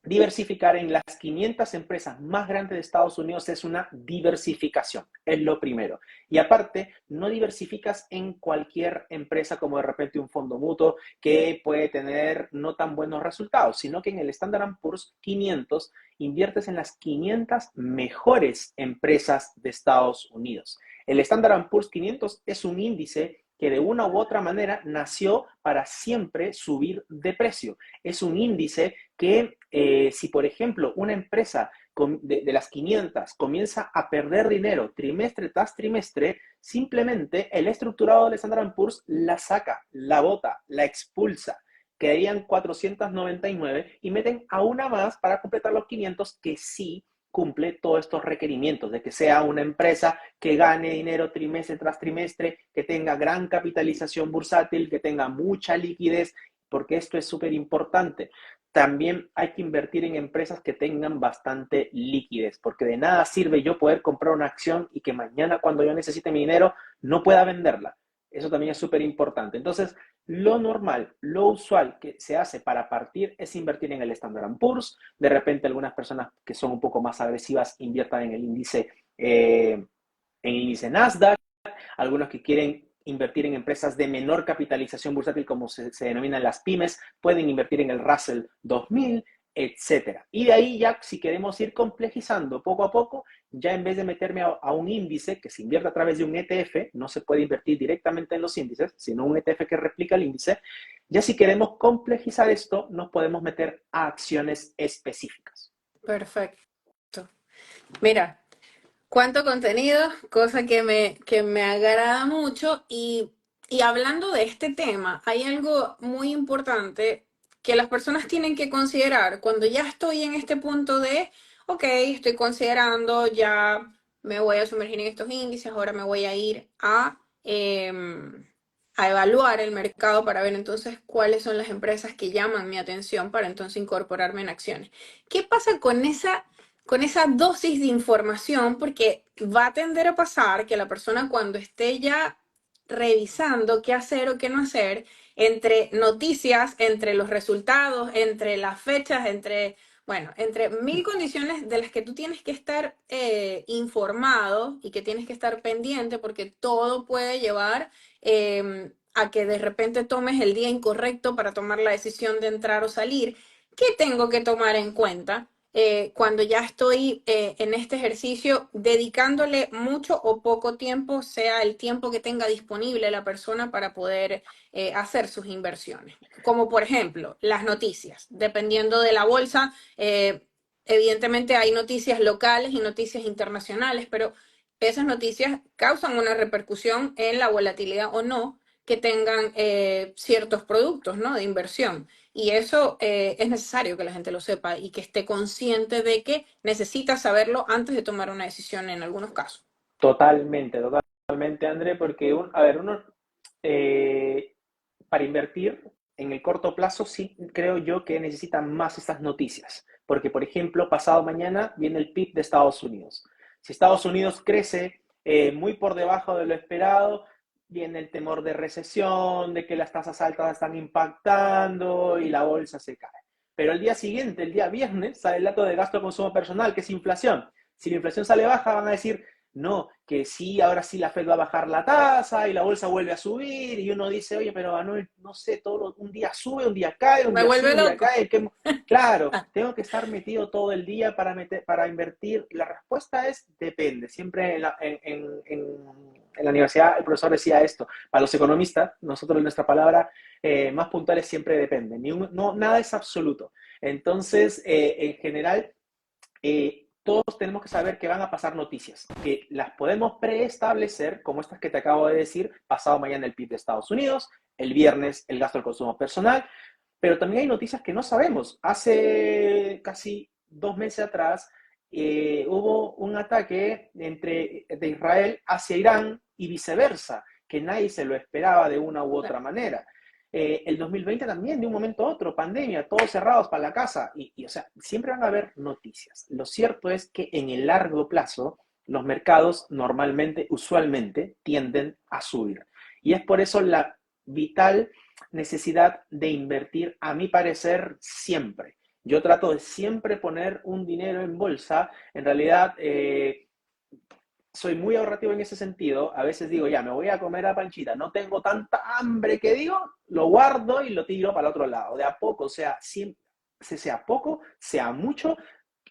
B: diversificar en las 500 empresas más grandes de Estados Unidos es una diversificación, es lo primero. Y aparte, no diversificas en cualquier empresa como de repente un fondo mutuo que puede tener no tan buenos resultados, sino que en el Standard Poor's 500 inviertes en las 500 mejores empresas de Estados Unidos. El Standard Poor's 500 es un índice que de una u otra manera nació para siempre subir de precio. Es un índice que Si, por ejemplo, una empresa de las 500 comienza a perder dinero trimestre tras trimestre, simplemente el estructurado del Standard Poor's la saca, la bota, la expulsa. Quedarían 499 y meten a una más para completar los 500 que sí cumple todos estos requerimientos de que sea una empresa que gane dinero trimestre tras trimestre, que tenga gran capitalización bursátil, que tenga mucha liquidez, porque esto es súper importante. También hay que invertir en empresas que tengan bastante liquidez, porque de nada sirve yo poder comprar una acción y que mañana cuando yo necesite mi dinero no pueda venderla. Eso también es súper importante. Entonces, lo normal, lo usual que se hace para partir es invertir en el Standard Poor's. De repente algunas personas que son un poco más agresivas inviertan en el índice Nasdaq, algunos que quieren invertir en empresas de menor capitalización bursátil, como se denominan las pymes, pueden invertir en el Russell 2000, etcétera. Y de ahí ya, si queremos ir complejizando poco a poco, ya en vez de meterme a un índice que se invierte a través de un ETF, no se puede invertir directamente en los índices, sino un ETF que replica el índice, ya si queremos complejizar esto, nos podemos meter a acciones específicas.
A: Perfecto. Mira, cuánto contenido, cosa que me agrada mucho. Y hablando de este tema, hay algo muy importante que las personas tienen que considerar cuando ya estoy en este punto de, ok, estoy considerando, ya me voy a sumergir en estos índices, ahora me voy a ir a evaluar el mercado para ver entonces cuáles son las empresas que llaman mi atención para entonces incorporarme en acciones. ¿Qué pasa con esa dosis de información? Porque va a tender a pasar que la persona cuando esté ya revisando qué hacer o qué no hacer, entre noticias, entre los resultados, entre las fechas, bueno, entre mil condiciones de las que tú tienes que estar informado y que tienes que estar pendiente porque todo puede llevar a que de repente tomes el día incorrecto para tomar la decisión de entrar o salir. ¿Qué tengo que tomar en cuenta cuando ya estoy en este ejercicio, dedicándole mucho o poco tiempo, sea el tiempo que tenga disponible la persona para poder hacer sus inversiones? Como por ejemplo, las noticias. Dependiendo de la bolsa, evidentemente hay noticias locales y noticias internacionales, pero esas noticias causan una repercusión en la volatilidad o no que tengan ciertos productos, ¿no?, de inversión. Y eso es necesario que la gente lo sepa y que esté consciente de que necesita saberlo antes de tomar una decisión en algunos casos.
B: Totalmente, totalmente, André, porque, a ver, uno, eh, para invertir en el corto plazo, sí creo yo que necesitan más estas noticias. Porque, por ejemplo, pasado mañana viene el PIB de Estados Unidos. Si Estados Unidos crece muy por debajo de lo esperado, viene el temor de recesión, de que las tasas altas están impactando y la bolsa se cae. Pero el día siguiente, el día viernes, sale el dato de gasto de consumo personal, que es inflación. Si la inflación sale baja, van a decir, no, que sí, ahora sí la Fed va a bajar la tasa y la bolsa vuelve a subir y uno dice, oye, pero no sé, un día sube, un día cae, un
A: Me
B: día
A: vuelve
B: sube, un día
A: loco.
B: cae. Claro, tengo que estar metido todo el día para invertir. La respuesta es depende. Siempre en la universidad el profesor decía esto. Para los economistas, nosotros nuestra palabra más puntual es siempre depende. No, nada es absoluto. Entonces, en general, todos tenemos que saber que van a pasar noticias, que las podemos preestablecer, como estas que te acabo de decir, pasado mañana el PIB de Estados Unidos, el viernes el gasto del consumo personal, pero también hay noticias que no sabemos. Hace casi 2 meses atrás hubo un ataque de Israel hacia Irán y viceversa, que nadie se lo esperaba de una u otra manera. El 2020 también, de un momento a otro, pandemia, todos cerrados para la casa. O sea, siempre van a haber noticias. Lo cierto es que en el largo plazo, los mercados normalmente, usualmente, tienden a subir. Y es por eso la vital necesidad de invertir, a mi parecer, siempre. Yo trato de siempre poner un dinero en bolsa. En realidad, soy muy ahorrativo en ese sentido. A veces digo, ya, me voy a comer a Panchita, no tengo tanta hambre que digo, lo guardo y lo tiro para el otro lado. De a poco, o sea, siempre, sea poco, sea mucho,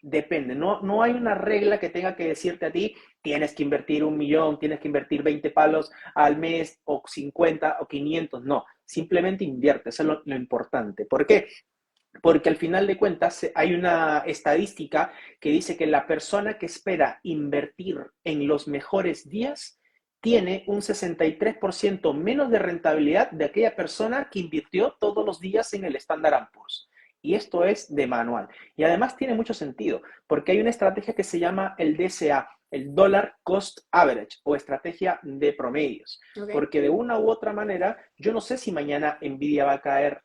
B: depende. No hay una regla que tenga que decirte a ti, tienes que invertir 1 millón, tienes que invertir 20 palos al mes, o 50 o 500. No, simplemente invierte, eso es lo importante. ¿Por qué? porque al final de cuentas hay una estadística que dice que la persona que espera invertir en los mejores días tiene un 63% menos de rentabilidad de aquella persona que invirtió todos los días en el Standard & Poor's. Y esto es de manual. Y además tiene mucho sentido, porque hay una estrategia que se llama el DCA, el Dollar Cost Average, o estrategia de promedios.
A: Ok.
B: Porque de una u otra manera, yo no sé si mañana Nvidia va a caer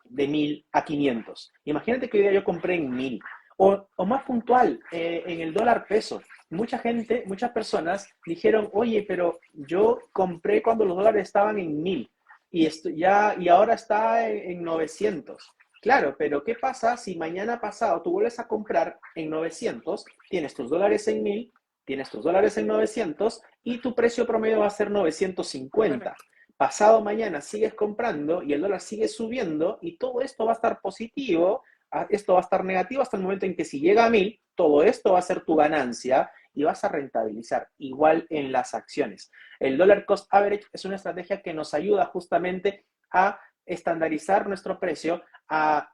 B: de 1000 a 500. Imagínate que hoy día yo compré en 1000. O más puntual, en el dólar peso. Mucha gente, muchas personas dijeron, oye, pero yo compré cuando los dólares estaban en 1000 y ahora está en 900. Claro, pero ¿qué pasa si mañana pasado tú vuelves a comprar en 900, tienes tus dólares en 1000, tienes tus dólares en 900 y tu precio promedio va a ser 950?
A: Correcto.
B: Pasado mañana sigues comprando y el dólar sigue subiendo y todo esto va a estar positivo, esto va a estar negativo hasta el momento en que si llega a 1000, todo esto va a ser tu ganancia y vas a rentabilizar igual en las acciones. El Dollar Cost Average es una estrategia que nos ayuda justamente a estandarizar nuestro precio, a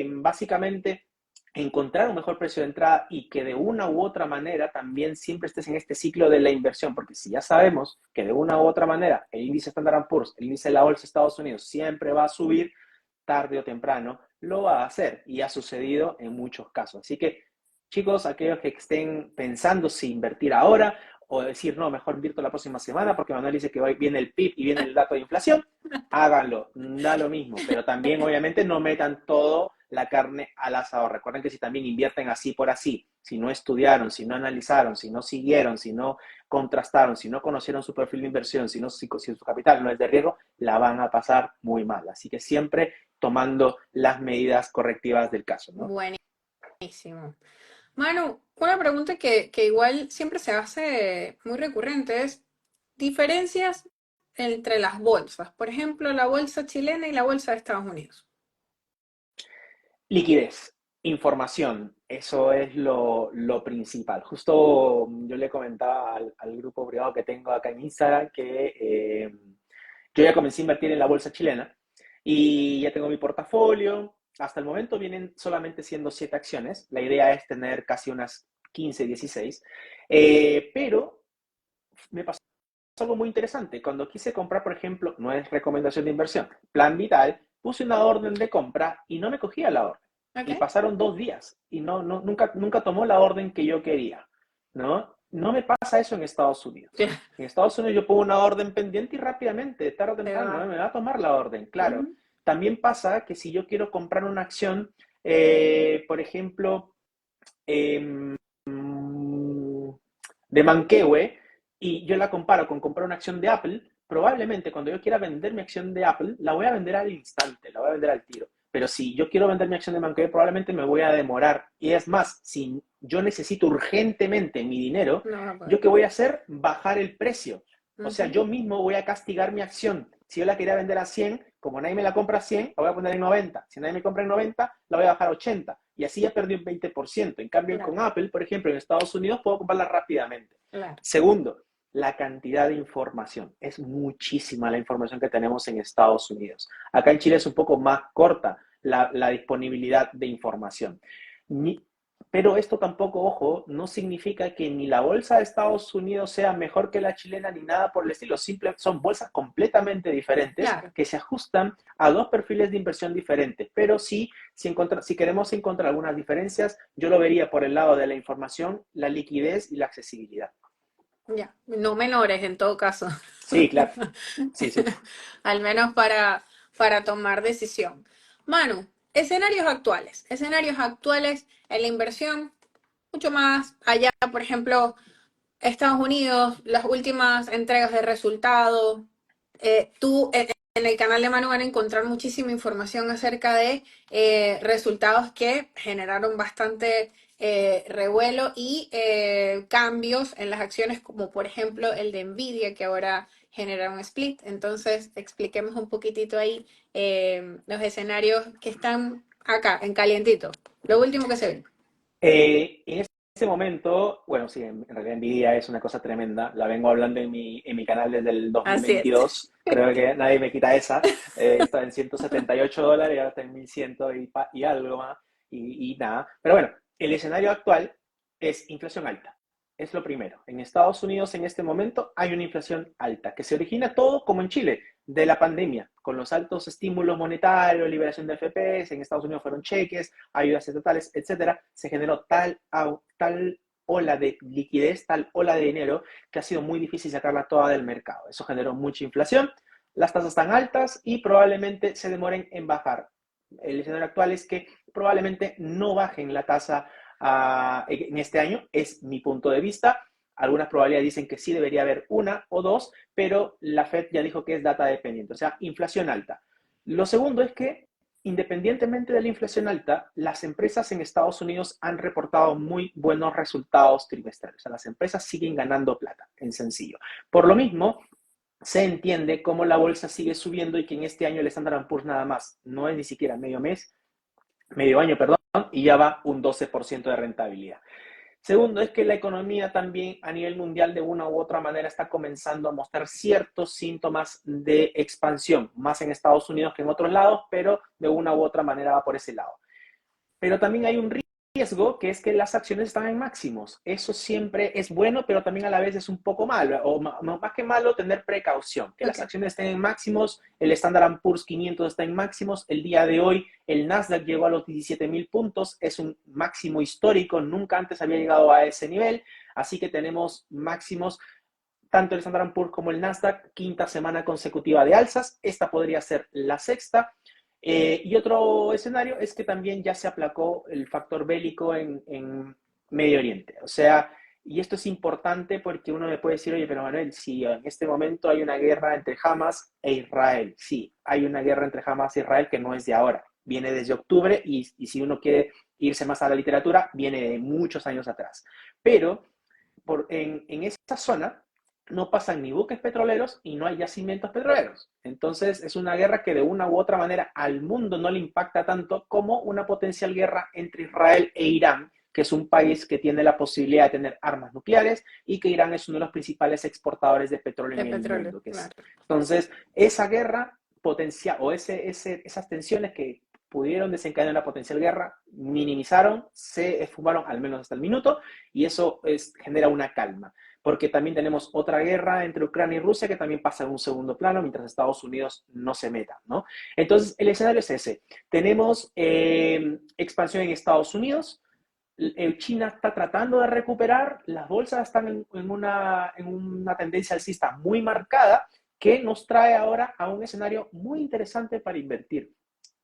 B: básicamente encontrar un mejor precio de entrada y que de una u otra manera también siempre estés en este ciclo de la inversión, porque si ya sabemos que de una u otra manera el índice Standard & Poor's, el índice de la bolsa de Estados Unidos siempre va a subir, tarde o temprano lo va a hacer y ha sucedido en muchos casos. Así que, chicos, aquellos que estén pensando si invertir ahora o decir, no, mejor invierto la próxima semana porque Manuel dice que viene el PIB y viene el dato de inflación, háganlo, da lo mismo, pero también obviamente no metan todo la carne al asador. Recuerden que si también invierten así por así, si no estudiaron, si no analizaron, si no siguieron, si no contrastaron, si no conocieron su perfil de inversión, si su capital no es de riesgo, la van a pasar muy mal. Así que siempre tomando las medidas correctivas del caso, ¿no?
A: Buenísimo. Manu, una pregunta que igual siempre se hace muy recurrente es diferencias entre las bolsas. Por ejemplo, la bolsa chilena y la bolsa de Estados Unidos.
B: Liquidez, información, eso es lo principal. Justo yo le comentaba al grupo privado que tengo acá en Instagram que yo ya comencé a invertir en la bolsa chilena y ya tengo mi portafolio. Hasta el momento vienen solamente siendo 7 acciones. La idea es tener casi unas 15, 16. Pero me pasó algo muy interesante. Cuando quise comprar, por ejemplo, no es recomendación de inversión, Plan Vital, puse una orden de compra y no me cogía la orden.
A: ¿Ok?
B: Y pasaron 2 días y nunca tomó la orden que yo quería, ¿no? No me pasa eso en Estados Unidos. En Estados Unidos yo pongo una orden pendiente y rápidamente, tarde o
A: Se
B: temprano,
A: va.
B: me va a tomar la orden, claro.
A: Ujú.
B: También pasa que si yo quiero comprar una acción, por ejemplo, eh, de Manquehue, y yo la comparo con comprar una acción de Apple, probablemente cuando yo quiera vender mi acción de Apple, la voy a vender al instante, la voy a vender al tiro. Pero si yo quiero vender mi acción de Manquehue, probablemente me voy a demorar. Y es más, si yo necesito urgentemente mi dinero,
A: No va a
B: ¿yo
A: poder.
B: qué voy a hacer? Bajar el precio. O sea,
A: Ujú.
B: yo mismo voy a castigar mi acción. Si yo la quería vender a 100, como nadie me la compra a 100, la voy a poner en 90. Si nadie me compra en 90, la voy a bajar a 80. Y así ya perdí un 20%. En cambio, con
A: Claro,
B: Apple, por ejemplo, en Estados Unidos puedo comprarla rápidamente.
A: claro.
B: Segundo, la cantidad de información. Es muchísima la información que tenemos en Estados Unidos. Acá en Chile es un poco más corta la disponibilidad de información. Ni, pero esto tampoco, ojo, no significa que ni la bolsa de Estados Unidos sea mejor que la chilena ni nada por el estilo. Simple, son bolsas completamente diferentes
A: Claro.
B: que se ajustan a dos perfiles de inversión diferentes. Pero sí, si queremos encontrar algunas diferencias, yo lo vería por el lado de la información, la liquidez y la accesibilidad.
A: Ya. No menores en todo caso.
B: Sí, claro. Sí, sí.
A: Al menos para tomar decisión. Manu, escenarios actuales en la inversión, mucho más allá, por ejemplo, Estados Unidos, las últimas entregas de resultados. Tú en el canal de Manu van a encontrar muchísima información acerca de resultados que generaron bastante revuelo y cambios en las acciones, como por ejemplo el de Nvidia, que ahora genera un split. Entonces, expliquemos un poquitito ahí los escenarios que están acá, en calientito. Lo último que se ve.
B: En este momento, bueno, sí, en realidad Nvidia es una cosa tremenda. La vengo hablando en mi canal desde el
A: Así es.
B: 2022. Creo que nadie me quita esa. Está en $178 y ahora está en 1100 y algo más. Y nada. Pero bueno, el escenario actual es inflación alta. Es lo primero. En Estados Unidos en este momento hay una inflación alta que se origina todo como en Chile, de la pandemia, con los altos estímulos monetarios, liberación de FPs, en Estados Unidos fueron cheques, ayudas estatales, etcétera. Se generó tal ola de liquidez, tal ola de dinero, que ha sido muy difícil sacarla toda del mercado. Eso generó mucha inflación, las tasas están altas y probablemente se demoren en bajar. El escenario actual es que probablemente no bajen la tasa en este año, es mi punto de vista. Algunas probabilidades dicen que sí debería haber una o dos, pero la Fed ya dijo que es data dependiente, o sea, inflación alta. Lo segundo es que, independientemente de la inflación alta, las empresas en Estados Unidos han reportado muy buenos resultados trimestrales. O sea, las empresas siguen ganando plata, en sencillo. Por lo mismo, se entiende cómo la bolsa sigue subiendo y que en este año el Standard Poor's nada más no es ni siquiera medio año, perdón, y ya va un 12% de rentabilidad. Segundo, es que la economía también a nivel mundial de una u otra manera está comenzando a mostrar ciertos síntomas de expansión, más en Estados Unidos que en otros lados, pero de una u otra manera va por ese lado. Pero también hay un riesgo que es que las acciones están en máximos. Eso siempre es bueno, pero también a la vez es un poco malo, o más que malo, tener precaución. Que las
A: Ok.
B: acciones estén en máximos, el Standard Poor's 500 está en máximos, el día de hoy el Nasdaq llegó a los 17.000 puntos, es un máximo histórico, nunca antes había llegado a ese nivel, así que tenemos máximos tanto el Standard Poor's como el Nasdaq, quinta semana consecutiva de alzas, esta podría ser la sexta. Y otro escenario es que también ya se aplacó el factor bélico en Medio Oriente. O sea, y esto es importante porque uno me puede decir, oye, pero Manuel, si en este momento hay una guerra entre Hamas e Israel, sí, hay una guerra entre Hamas e Israel que no es de ahora, viene desde octubre y si uno quiere irse más a la literatura, viene de muchos años atrás. Pero en esa zona no pasan ni buques petroleros y no hay yacimientos petroleros. Entonces es una guerra que de una u otra manera al mundo no le impacta tanto como una potencial guerra entre Israel e Irán, que es un país que tiene la posibilidad de tener armas nucleares y que Irán es uno de los principales exportadores de petróleo
A: De
B: en el
A: petróleo,
B: mundo.
A: claro.
B: Entonces, esa guerra potencial o esas tensiones que pudieron desencadenar una potencial guerra, minimizaron, se esfumaron al menos hasta el minuto y eso genera una calma. Porque también tenemos otra guerra entre Ucrania y Rusia que también pasa en un segundo plano mientras Estados Unidos no se meta, ¿no? Entonces, el escenario es ese. Tenemos expansión en Estados Unidos, China está tratando de recuperar, las bolsas están en una tendencia alcista muy marcada que nos trae ahora a un escenario muy interesante para invertir.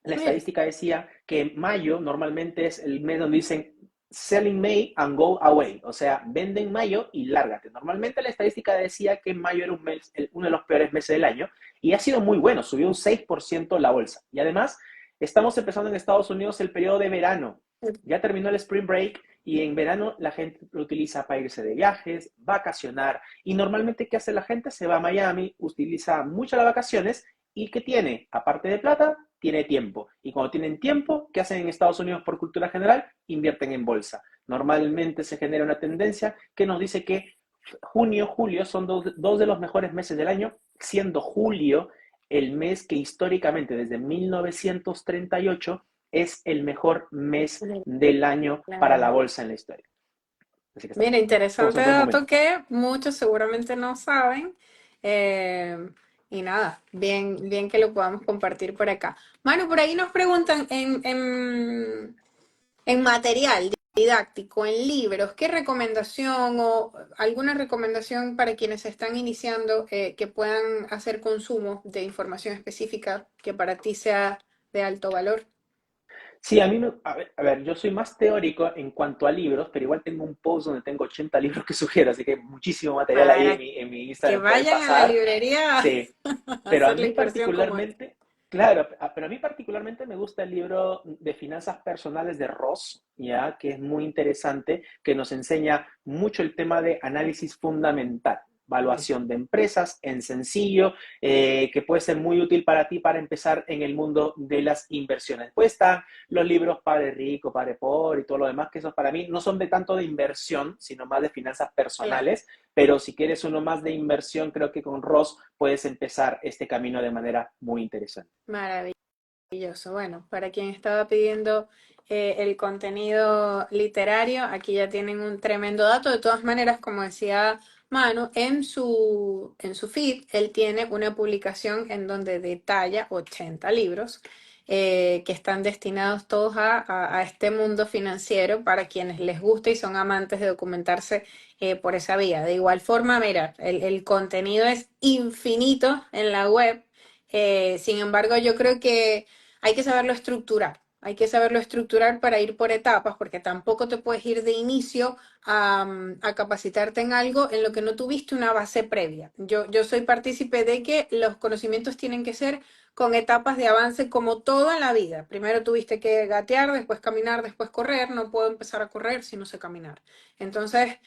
B: La
A: Bien.
B: estadística decía que mayo normalmente es el mes donde dicen sell in May and go away, o sea, vende en mayo y lárgate. Normalmente la estadística decía que mayo era uno de los peores meses del año y ha sido muy bueno, subió un 6% la bolsa. Y además, estamos empezando en Estados Unidos el periodo de verano. Ya terminó el spring break y en verano la gente lo utiliza para irse de viajes, vacacionar. Y normalmente, ¿qué hace la gente? Se va a Miami, utiliza mucho las vacaciones y ¿qué tiene? Aparte de plata, tiene tiempo. Y cuando tienen tiempo, ¿qué hacen en Estados Unidos por cultura general? Invierten en bolsa. Normalmente se genera una tendencia que nos dice que junio, julio son dos de los mejores meses del año, siendo julio el mes que históricamente desde 1938 es el mejor mes del año para la
A: Claro.
B: bolsa en la historia. Así que
A: Mira,
B: estamos
A: interesante
B: en buen
A: dato
B: momento.
A: que muchos seguramente no saben. eh, y nada, bien, bien que lo podamos compartir por acá. Manu, por ahí nos preguntan en material didáctico, en libros, ¿qué recomendación o alguna recomendación para quienes están iniciando que puedan hacer consumo de información específica que para ti sea de alto valor?
B: Sí, a mí a ver, yo soy más teórico en cuanto a libros, pero igual tengo un post donde tengo 80 libros que sugiero, así que muchísimo material ahí en
A: Para
B: mi
A: que
B: Instagram pueden
A: vayan a la
B: pasar.
A: librería a
B: Sí, pero a
A: hacer la
B: mí
A: inversión como es.
B: particularmente, claro, pero a mí particularmente me gusta el libro de finanzas personales de Ross, ya que es muy interesante, que nos enseña mucho el tema de análisis fundamental. valuación de empresas en sencillo, que puede ser muy útil para ti para empezar en el mundo de las inversiones. Pues están los libros Padre Rico, Padre Pobre y todo lo demás, que esos para mí no son de tanto de inversión, sino más de finanzas
A: Claro,
B: personales, pero si quieres uno más de inversión, creo que con Ross puedes empezar este camino de manera muy interesante.
A: maravilloso. Bueno, para quien estaba pidiendo el contenido literario, aquí ya tienen un tremendo dato. De todas maneras, como decía Manu, en su feed, él tiene una publicación en donde detalla 80 libros que están destinados todos a este mundo financiero para quienes les gusta y son amantes de documentarse por esa vía. De igual forma, mira, el contenido es infinito en la web. Sin embargo, yo creo que hay que saberlo estructurar. Hay que saberlo estructurar para ir por etapas, porque tampoco te puedes ir de inicio a capacitarte en algo en lo que no tuviste una base previa. Yo soy partícipe de que los conocimientos tienen que ser con etapas de avance como todo en la vida. Primero tuviste que gatear, después caminar, después correr. No puedo empezar a correr si no sé caminar. Entonces,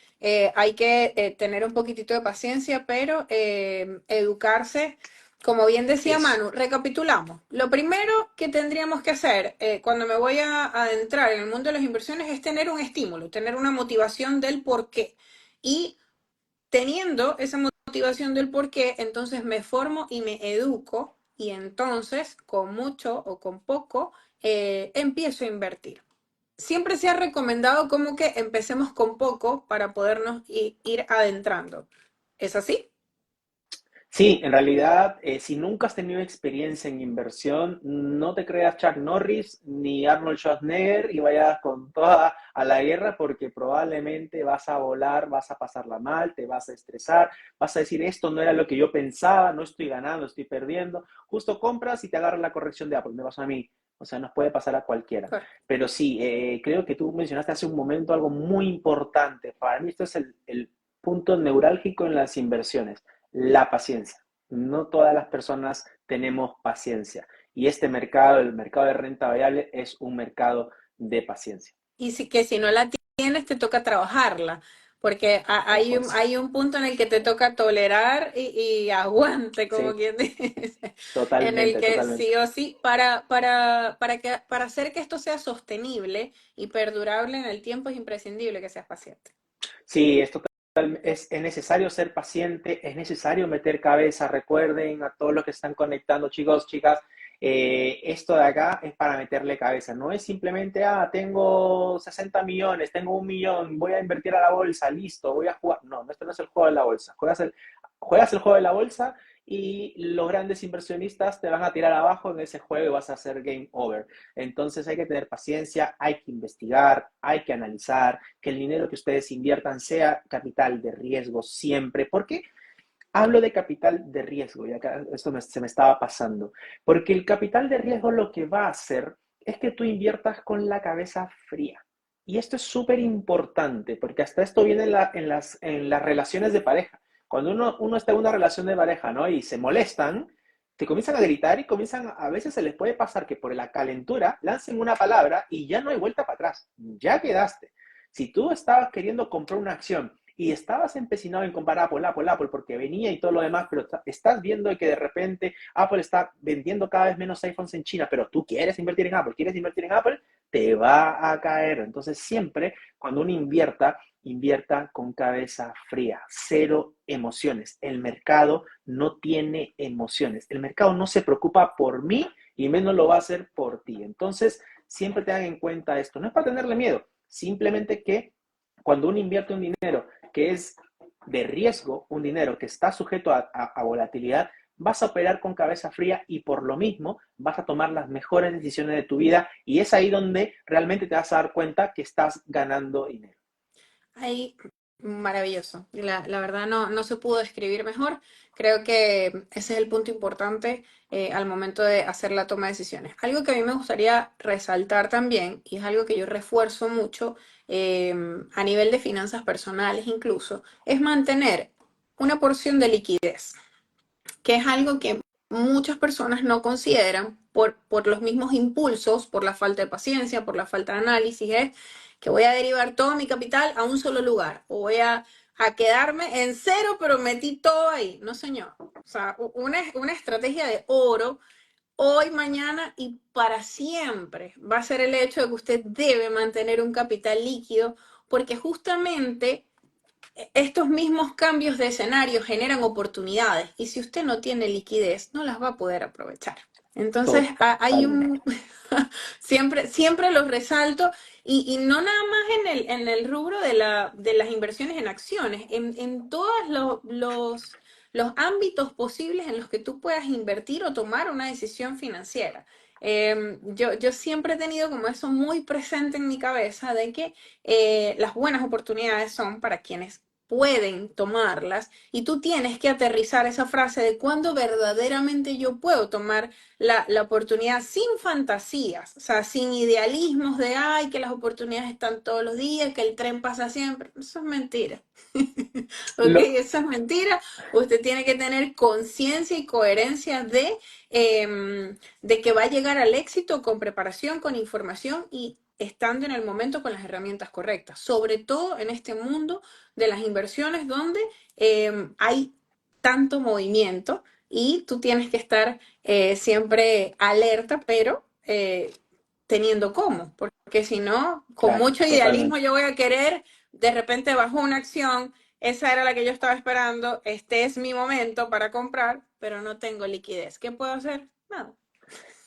A: hay que tener un poquitito de paciencia, pero educarse como bien
B: Así
A: decía
B: es.
A: Manu, recapitulamos. Lo primero que tendríamos que hacer cuando me voy a adentrar en el mundo de las inversiones es tener un estímulo, tener una motivación del por qué. Y teniendo esa motivación del por qué, entonces me formo y me educo y entonces con mucho o con poco empiezo a invertir. Siempre se ha recomendado como que empecemos con poco para podernos ir adentrando. ¿Es así?
B: Sí, en realidad, si nunca has tenido experiencia en inversión, no te creas Chuck Norris ni Arnold Schwarzenegger y vayas con toda a la guerra porque probablemente vas a volar, vas a pasarla mal, te vas a estresar, vas a decir esto no era lo que yo pensaba, no estoy ganando, estoy perdiendo. Justo compras y te agarra la corrección de Apple, me pasó a mí. O sea, nos puede pasar a cualquiera.
A: Correcto.
B: Pero sí, creo que tú mencionaste hace un momento algo muy importante. Para mí esto es el punto neurálgico en las inversiones, la paciencia. No todas las personas tenemos paciencia y este mercado, el mercado de renta variable, es un mercado de paciencia.
A: Y si no la tienes, te toca trabajarla, porque hay
B: Ojo
A: un,
B: eso.
A: hay un punto en el que te toca tolerar y aguante, como
B: Sí,
A: quien dice, en el
B: totalmente,
A: que
B: totalmente.
A: sí o sí, para hacer que esto sea sostenible y perdurable en el tiempo es imprescindible que seas paciente.
B: Sí, es necesario ser paciente, es necesario meter cabeza. Recuerden a todos los que están conectando, chicos, chicas, esto de acá es para meterle cabeza. No es simplemente, tengo 60 millones, tengo 1 millón, voy a invertir a la bolsa, listo, voy a jugar. No, esto no es el juego de la bolsa. Juegas el juego de la bolsa y los grandes inversionistas te van a tirar abajo en ese juego y vas a hacer game over. Entonces hay que tener paciencia, hay que investigar, hay que analizar, que el dinero que ustedes inviertan sea capital de riesgo siempre. ¿Por qué hablo de capital de riesgo? Y acá se me estaba pasando. Porque el capital de riesgo lo que va a hacer es que tú inviertas con la cabeza fría. Y esto es súper importante, porque hasta esto viene en las relaciones de pareja. Cuando uno está en una relación de pareja, ¿no? Y se molestan, te comienzan a gritar y a veces se les puede pasar que por la calentura lancen una palabra y ya no hay vuelta para atrás, ya quedaste. Si tú estabas queriendo comprar una acción y estabas empecinado en comprar Apple, porque venía y todo lo demás, pero estás viendo que de repente Apple está vendiendo cada vez menos iPhones en China, pero tú quieres invertir en Apple, te va a caer. Entonces siempre cuando uno invierta con cabeza fría, cero emociones. El mercado no tiene emociones. El mercado no se preocupa por mí y menos lo va a hacer por ti. Entonces, siempre tengan en cuenta esto. No es para tenerle miedo, simplemente que cuando uno invierte un dinero que es de riesgo, un dinero que está sujeto a volatilidad, vas a operar con cabeza fría y por lo mismo vas a tomar las mejores decisiones de tu vida y es ahí donde realmente te vas a dar cuenta que estás ganando dinero.
A: Ahí, maravilloso. La verdad no se pudo describir mejor. Creo que ese es el punto importante al momento de hacer la toma de decisiones. Algo que a mí me gustaría resaltar también, y es algo que yo refuerzo mucho a nivel de finanzas personales incluso, es mantener una porción de liquidez, que es algo que muchas personas no consideran por los mismos impulsos, por la falta de paciencia, por la falta de análisis, es que voy a derivar todo mi capital a un solo lugar o voy a a quedarme en cero, pero metí todo ahí. No, señor. O sea, una estrategia de oro hoy, mañana y para siempre va a ser el hecho de que usted debe mantener un capital líquido, porque justamente estos mismos cambios de escenario generan oportunidades y si usted no tiene liquidez, no las va a poder aprovechar. Entonces, hay
B: Totalmente.
A: un, siempre los resalto y no nada más en el rubro de las inversiones en acciones, en todos los ámbitos posibles en los que tú puedas invertir o tomar una decisión financiera. Yo siempre he tenido como eso muy presente en mi cabeza de que las buenas oportunidades son para quienes pueden tomarlas y tú tienes que aterrizar esa frase de cuándo verdaderamente yo puedo tomar la oportunidad sin fantasías, o sea, sin idealismos de, ay, que las oportunidades están todos los días, que el tren pasa siempre. Eso es mentira. Ok,
B: Lo,
A: eso es mentira. Usted tiene que tener conciencia y coherencia de que va a llegar al éxito con preparación, con información y estando en el momento con las herramientas correctas, sobre todo en este mundo de las inversiones donde hay tanto movimiento y tú tienes que estar siempre alerta, pero teniendo cómo, porque si no, con
B: claro,
A: mucho idealismo
B: totalmente.
A: yo voy a querer, de repente bajo una acción, esa era la que yo estaba esperando, este es mi momento para comprar, pero no tengo liquidez. ¿Qué puedo hacer? Nada.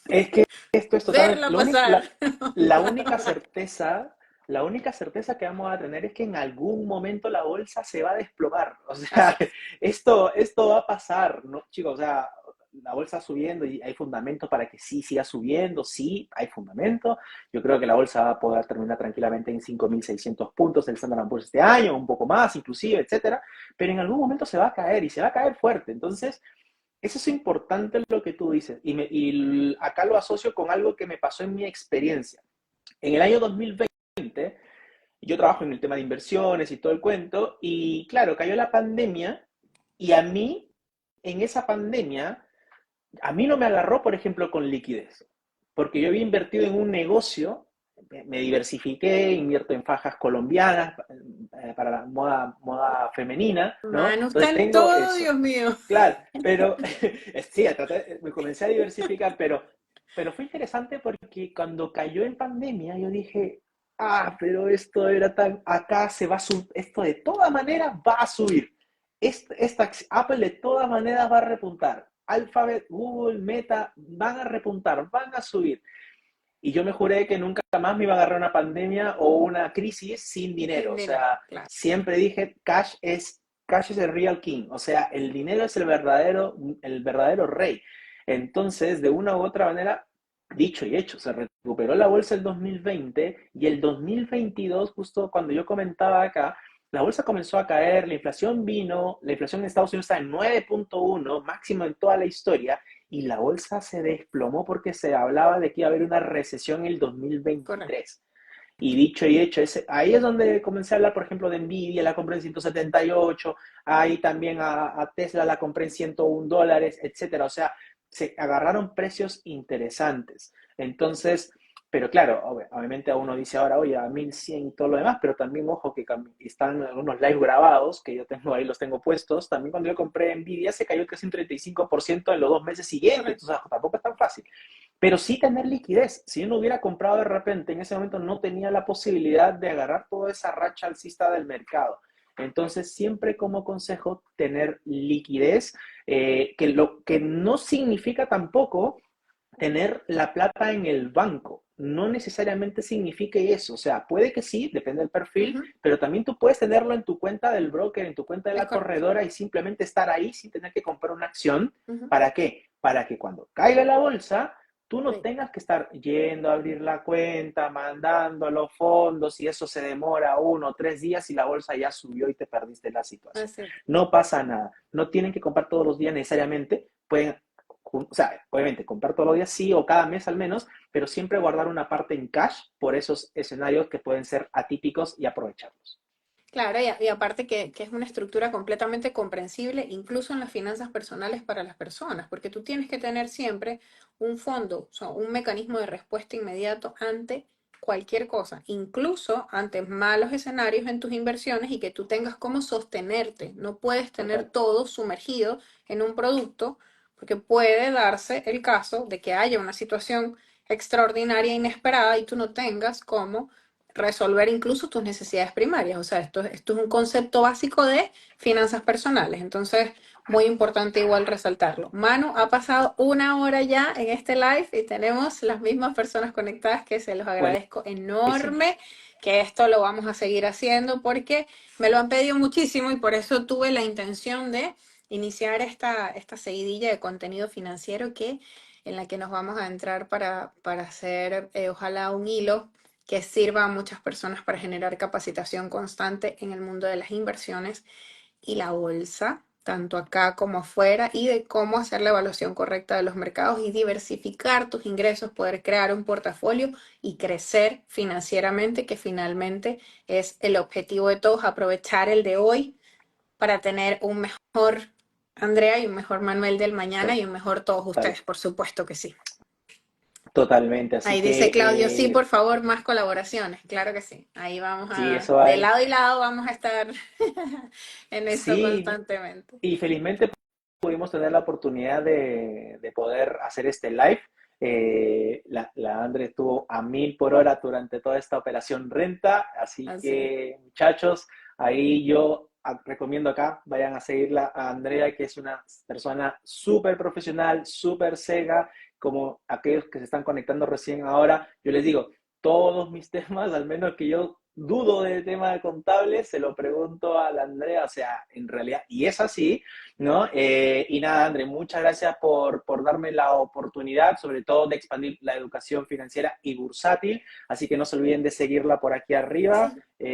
B: Es que esto es totalmente,
A: Verla pasar.
B: la única certeza, la única certeza que vamos a tener es que en algún momento la bolsa se va a desplomar. O
A: Así
B: sea,
A: es.
B: esto va a pasar, ¿no, chicos? O sea, la bolsa subiendo y hay fundamentos para que sí siga subiendo, sí, hay fundamentos. Yo creo que la bolsa va a poder terminar tranquilamente en 5.600 puntos el Standard Poor's este año, un poco más inclusive, etcétera, pero en algún momento se va a caer y se va a caer fuerte. Entonces, eso es importante lo que tú dices y acá lo asocio con algo que me pasó en mi experiencia. En el año 2020, yo trabajo en el tema de inversiones y todo el cuento, y claro, cayó la pandemia y a mí, en esa pandemia, a mí no me agarró, por ejemplo, con liquidez, porque yo había invertido en un negocio, me diversifiqué, invierto en fajas colombianas para la moda femenina, ¿no?
A: Mano, está
B: Entonces
A: en
B: tengo
A: todo,
B: eso.
A: Dios mío.
B: Claro, pero sí, me comencé a diversificar, pero fue interesante porque cuando cayó en pandemia yo dije, pero esto era tan, acá se va a subir, esto de todas maneras va a subir. Apple de todas maneras va a repuntar. Alphabet, Google, Meta van a repuntar, van a subir. Y yo me juré que nunca más me iba a agarrar una pandemia o una crisis sin dinero.
A: Sin
B: O
A: dinero,
B: sea,
A: claro.
B: siempre dije, cash es el real king. O sea, el dinero es el verdadero rey. Entonces, de una u otra manera, dicho y hecho, se recuperó la bolsa el 2020 y el 2022, justo cuando yo comentaba acá, la bolsa comenzó a caer, la inflación vino, la inflación en Estados Unidos está en 9.1, máximo en toda la historia, y la bolsa se desplomó porque se hablaba de que iba a haber una recesión en el
A: Correcto.
B: 2023. Y dicho y hecho, ahí es donde comencé a hablar, por ejemplo, de Nvidia, la compré en 178, ahí también a Tesla la compré en $101, etcétera. O sea, se agarraron precios interesantes. Entonces, pero claro, obviamente a uno dice ahora, oye, a 1100 y todo lo demás, pero también ojo que están algunos live grabados, que yo tengo ahí, los tengo puestos. También cuando yo compré Nvidia se cayó casi un 35% en los 2 meses siguientes,
A: Correcto.
B: entonces tampoco es tan fácil. Pero sí tener liquidez. Si yo no hubiera comprado de repente, en ese momento no tenía la posibilidad de agarrar toda esa racha alcista del mercado. Entonces, siempre como consejo, tener liquidez, lo que no significa tampoco tener la plata en el banco. No necesariamente signifique eso. O sea, puede que sí, depende del perfil,
A: Ujú.
B: pero también tú puedes tenerlo en tu cuenta del broker, en tu cuenta de
A: Es
B: la
A: correcto.
B: corredora y simplemente estar ahí sin tener que comprar una acción.
A: Ujú.
B: ¿Para qué? Para que cuando caiga la bolsa, tú no
A: Sí.
B: tengas que estar yendo a abrir la cuenta, mandando los fondos y eso se demora 1 o 3 días y la bolsa ya subió y te perdiste la situación.
A: Así es.
B: No pasa nada. No tienen que comprar todos los días necesariamente. Pueden, o sea, obviamente comprar todos los días sí o cada mes al menos, pero siempre guardar una parte en cash por esos escenarios que pueden ser atípicos y aprovecharlos.
A: Claro, y aparte que es una estructura completamente comprensible, incluso en las finanzas personales para las personas, porque tú tienes que tener siempre un fondo, o sea, un mecanismo de respuesta inmediato ante cualquier cosa, incluso ante malos escenarios en tus inversiones y que tú tengas cómo sostenerte. No puedes tener
B: Total.
A: todo sumergido en un producto porque puede darse el caso de que haya una situación extraordinaria, inesperada y tú no tengas cómo resolver incluso tus necesidades primarias. O sea, esto es un concepto básico de finanzas personales. Entonces, muy importante igual resaltarlo. Manu, ha pasado 1 hora ya en este live y tenemos las mismas personas conectadas que se los agradezco
B: Buenísimo.
A: enorme que esto lo vamos a seguir haciendo porque me lo han pedido muchísimo y por eso tuve la intención de iniciar esta seguidilla de contenido financiero en la que nos vamos a entrar para hacer ojalá un hilo que sirva a muchas personas para generar capacitación constante en el mundo de las inversiones y la bolsa, tanto acá como afuera, y de cómo hacer la evaluación correcta de los mercados y diversificar tus ingresos, poder crear un portafolio y crecer financieramente, que finalmente es el objetivo de todos, aprovechar el de hoy para tener un mejor Andrea y un mejor Manuel del mañana y un mejor todos
B: Total.
A: ustedes, por supuesto que sí.
B: Totalmente. Así
A: Ahí dice
B: que
A: Claudio, sí, por favor, más colaboraciones. Claro que sí. Ahí vamos
B: sí,
A: a,
B: eso
A: de
B: hay.
A: lado y lado vamos a estar en eso
B: Sí,
A: constantemente.
B: y felizmente pudimos tener la oportunidad de poder hacer este live. La Andre estuvo a 1000 por hora durante toda esta operación renta, así
A: Así es.
B: que muchachos, ahí yo recomiendo acá, vayan a seguirla a Andrea, que es una persona súper profesional, súper cega, como aquellos que se están conectando recién ahora, yo les digo, todos mis temas, al menos que yo dudo del tema de contable, se lo pregunto a la Andrea, o sea, en realidad, y es así, ¿no? Y nada, André, muchas gracias por darme la oportunidad, sobre todo de expandir la educación financiera y bursátil. Así que no se olviden de seguirla por aquí arriba
A: Sí.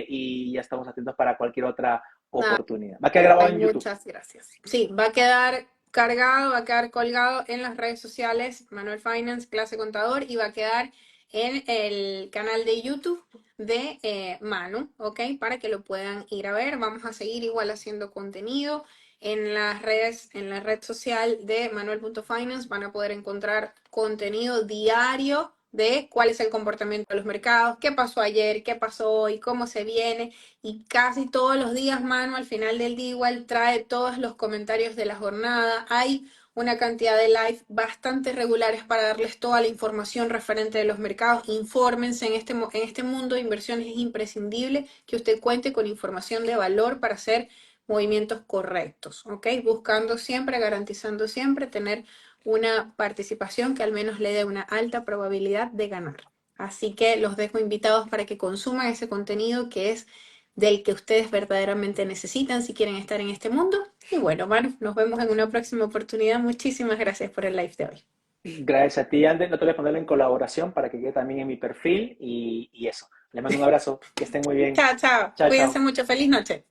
B: y ya estamos atentos para cualquier otra oportunidad. Va a quedar grabado
A: Ay,
B: en YouTube.
A: muchas gracias. Sí, va a quedar cargado, va a quedar colgado en las redes sociales, Manuel Finance, Clase Contador, y va a quedar en el canal de YouTube de Manu, ¿ok? Para que lo puedan ir a ver. Vamos a seguir igual haciendo contenido en las redes, en la red social de Manuel.finance. Van a poder encontrar contenido diario de cuál es el comportamiento de los mercados, qué pasó ayer, qué pasó hoy, cómo se viene y casi todos los días, Manu, al final del día igual trae todos los comentarios de la jornada. Hay una cantidad de live bastante regulares para darles toda la información referente de los mercados. Infórmense en este mundo de inversiones, es imprescindible que usted cuente con información de valor para hacer movimientos correctos, ¿ok? Buscando siempre, garantizando siempre tener una participación que al menos le dé una alta probabilidad de ganar. Así que los dejo invitados para que consuman ese contenido que es del que ustedes verdaderamente necesitan si quieren estar en este mundo. Y bueno, Manu, nos vemos en una próxima oportunidad. Muchísimas gracias por el live de hoy.
B: Gracias a ti, André. No te voy a ponerlo en colaboración para que quede también en mi perfil y eso. Les mando un abrazo. Que estén muy bien.
A: Chao, chao.
B: Chao,
A: Cuídense
B: chao.
A: mucho. Feliz noche.